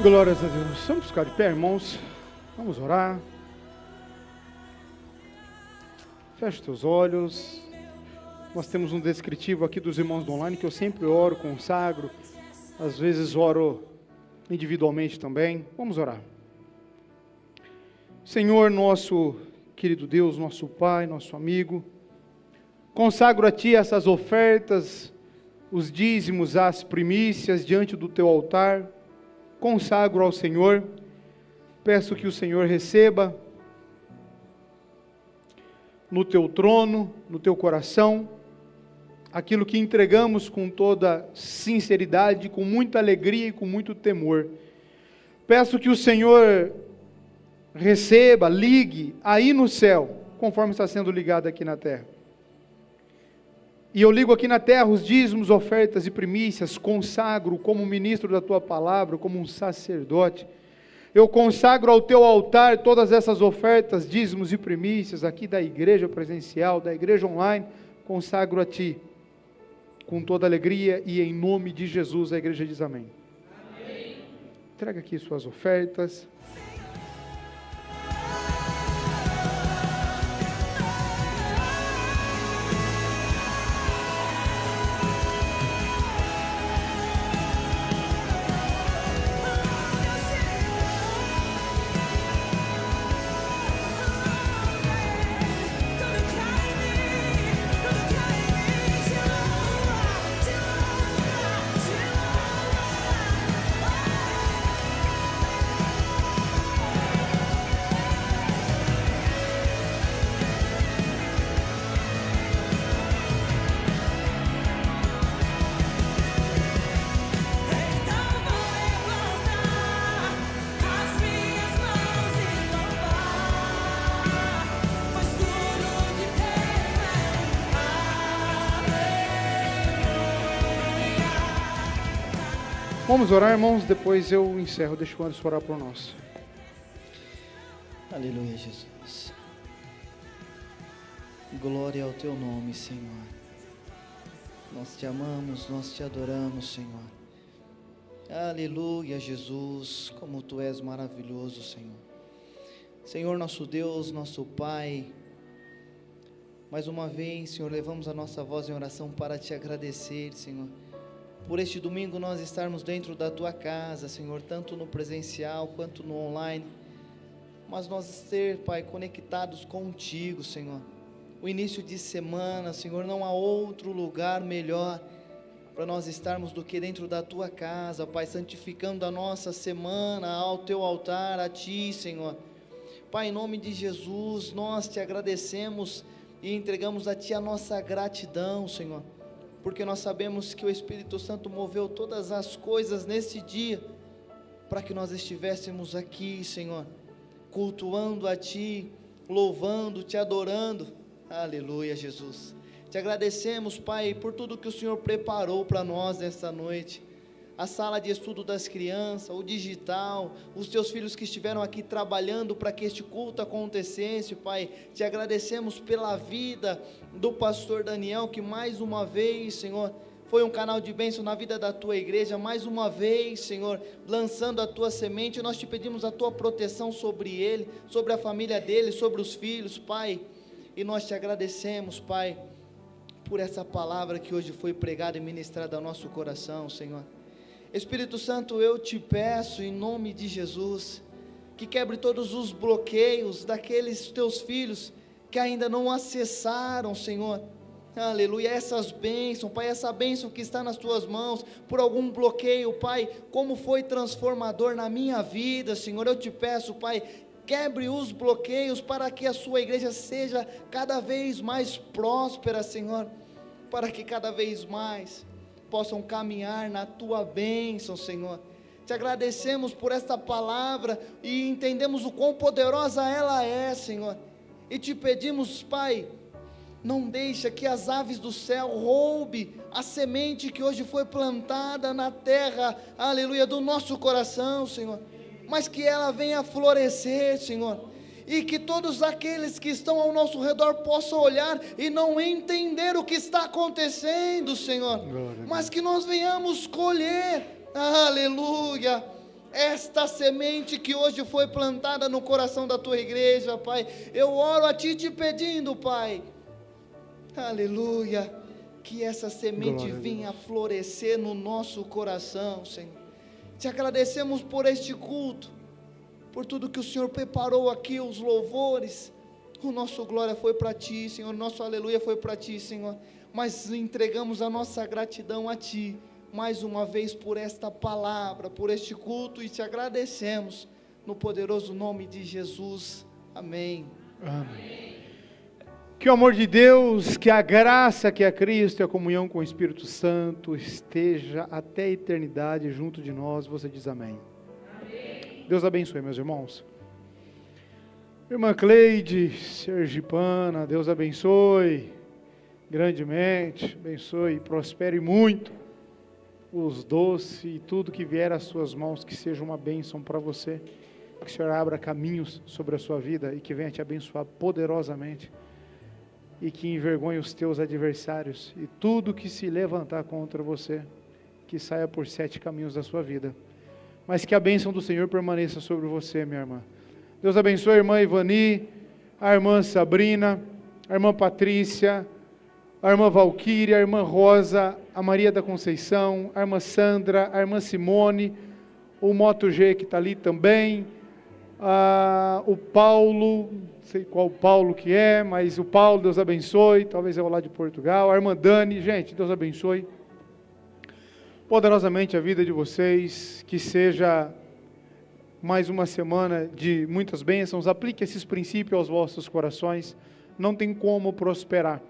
Glórias a Deus. Vamos ficar de pé, irmãos. Vamos orar. Feche os teus olhos. Nós temos um descritivo aqui dos irmãos do online que eu sempre oro, consagro. Às vezes oro individualmente também. Vamos orar. Senhor, nosso querido Deus, nosso Pai, nosso amigo, consagro a Ti essas ofertas, os dízimos, as primícias diante do Teu altar. Consagro ao Senhor, peço que o Senhor receba no Teu trono, no Teu coração, aquilo que entregamos com toda sinceridade, com muita alegria e com muito temor. Peço que o Senhor receba, ligue aí no céu, conforme está sendo ligado aqui na terra. E eu ligo aqui na terra os dízimos, ofertas e primícias, consagro como ministro da Tua palavra, como um sacerdote. Eu consagro ao Teu altar todas essas ofertas, dízimos e primícias, aqui da igreja presencial, da igreja online, consagro a Ti, com toda alegria e em nome de Jesus, a igreja diz amém. Amém. Entrega aqui suas ofertas. Vamos orar, irmãos, depois eu encerro, deixa o Anderson orar por nós.
Aleluia, Jesus. Glória ao Teu nome, Senhor. Nós Te amamos, nós Te adoramos, Senhor. Aleluia, Jesus, como Tu és maravilhoso, Senhor. Senhor, nosso Deus, nosso Pai, mais uma vez, Senhor, levamos a nossa voz em oração para Te agradecer, Senhor, por este domingo nós estarmos dentro da Tua casa, Senhor, tanto no presencial quanto no online, mas nós ser, Pai, conectados contigo, Senhor. O início de semana, Senhor, não há outro lugar melhor para nós estarmos do que dentro da Tua casa, Pai, santificando a nossa semana ao Teu altar, a Ti, Senhor. Pai, em nome de Jesus, nós Te agradecemos e entregamos a Ti a nossa gratidão, Senhor, porque nós sabemos que o Espírito Santo moveu todas as coisas nesse dia, para que nós estivéssemos aqui, Senhor, cultuando a Ti, louvando, Te adorando. Aleluia, Jesus. Te agradecemos, Pai, por tudo que o Senhor preparou para nós nesta noite. A sala de estudo das crianças, o digital, os Teus filhos que estiveram aqui trabalhando para que este culto acontecesse, Pai. Te agradecemos pela vida do pastor Daniel, que mais uma vez, Senhor, foi um canal de bênção na vida da Tua igreja, mais uma vez, Senhor, lançando a Tua semente. Nós Te pedimos a Tua proteção sobre ele, sobre a família dele, sobre os filhos, Pai. E nós Te agradecemos, Pai, por essa palavra que hoje foi pregada e ministrada ao nosso coração, Senhor. Espírito Santo, eu Te peço em nome de Jesus, que quebre todos os bloqueios daqueles Teus filhos que ainda não acessaram, Senhor, aleluia, essas bênçãos, Pai, essa bênção que está nas Tuas mãos, por algum bloqueio, Pai, como foi transformador na minha vida, Senhor, eu Te peço, Pai, quebre os bloqueios para que a Sua igreja seja cada vez mais próspera, Senhor, para que cada vez mais possam caminhar na Tua bênção, Senhor. Te agradecemos por esta palavra e entendemos o quão poderosa ela é, Senhor, e Te pedimos, Pai, não deixa que as aves do céu roubem a semente que hoje foi plantada na terra, aleluia, do nosso coração, Senhor, mas que ela venha florescer, Senhor, e que todos aqueles que estão ao nosso redor possam olhar e não entender o que está acontecendo, Senhor, mas que nós venhamos colher, aleluia, esta semente que hoje foi plantada no coração da tua igreja, Pai. Eu oro a Ti te pedindo, Pai, aleluia, que essa semente venha florescer no nosso coração, Senhor. Te agradecemos por este culto, por tudo que o Senhor preparou aqui, os louvores. O nosso glória foi para Ti, Senhor, o nosso aleluia foi para Ti, Senhor. Mas entregamos a nossa gratidão a Ti, mais uma vez por esta palavra, por este culto, e te agradecemos, no poderoso nome de Jesus, amém.
Amém. Que o amor de Deus, que a graça, que a Cristo e a comunhão com o Espírito Santo esteja até a eternidade junto de nós. Você diz amém. Amém. Deus abençoe, meus irmãos. Irmã Cleide, sergipana, Deus abençoe grandemente, abençoe e prospere muito os doces e tudo que vier às suas mãos, que seja uma bênção para você, que o Senhor abra caminhos sobre a sua vida e que venha te abençoar poderosamente e que envergonhe os teus adversários e tudo que se levantar contra você, que saia por 7 caminhos da sua vida, mas que a bênção do Senhor permaneça sobre você, minha irmã. Deus abençoe a irmã Ivani, a irmã Sabrina, a irmã Patrícia, a irmã Valquíria, a irmã Rosa, a Maria da Conceição, a irmã Sandra, a irmã Simone, o Moto G que está ali também, o Paulo, não sei qual Paulo que é, mas o Paulo, Deus abençoe, talvez é o lá de Portugal, a irmã Dani, gente, Deus abençoe poderosamente a vida de vocês, que seja mais uma semana de muitas bênçãos. Aplique esses princípios aos vossos corações. Não tem como prosperar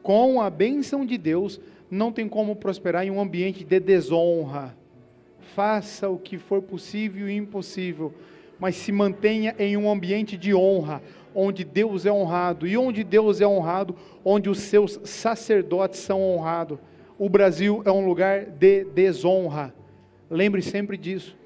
com a bênção de Deus, não tem como prosperar em um ambiente de desonra. Faça o que for possível e impossível, mas se mantenha em um ambiente de honra, onde Deus é honrado, e onde Deus é honrado, onde os seus sacerdotes são honrados. O Brasil é um lugar de desonra, lembre sempre disso.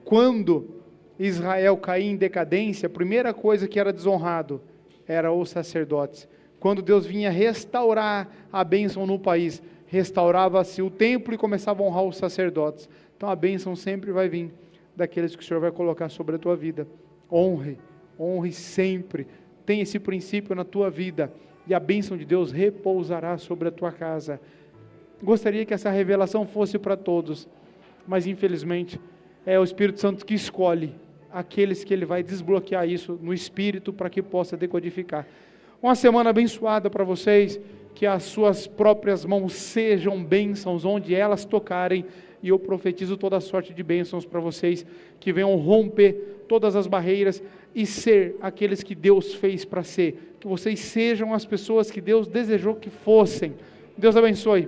Quando Israel caía em decadência, a primeira coisa que era desonrado era os sacerdotes. Quando Deus vinha restaurar a bênção no país, restaurava-se o templo e começava a honrar os sacerdotes. Então a bênção sempre vai vir daqueles que o Senhor vai colocar sobre a tua vida. Honre sempre, tenha esse princípio na tua vida, e a bênção de Deus repousará sobre a tua casa. Gostaria que essa revelação fosse para todos, mas infelizmente é o Espírito Santo que escolhe aqueles que Ele vai desbloquear isso no Espírito para que possa decodificar. Uma semana abençoada para vocês, que as suas próprias mãos sejam bênçãos onde elas tocarem, e eu profetizo toda sorte de bênçãos para vocês, que venham romper todas as barreiras e ser aqueles que Deus fez para ser, que vocês sejam as pessoas que Deus desejou que fossem. Deus abençoe.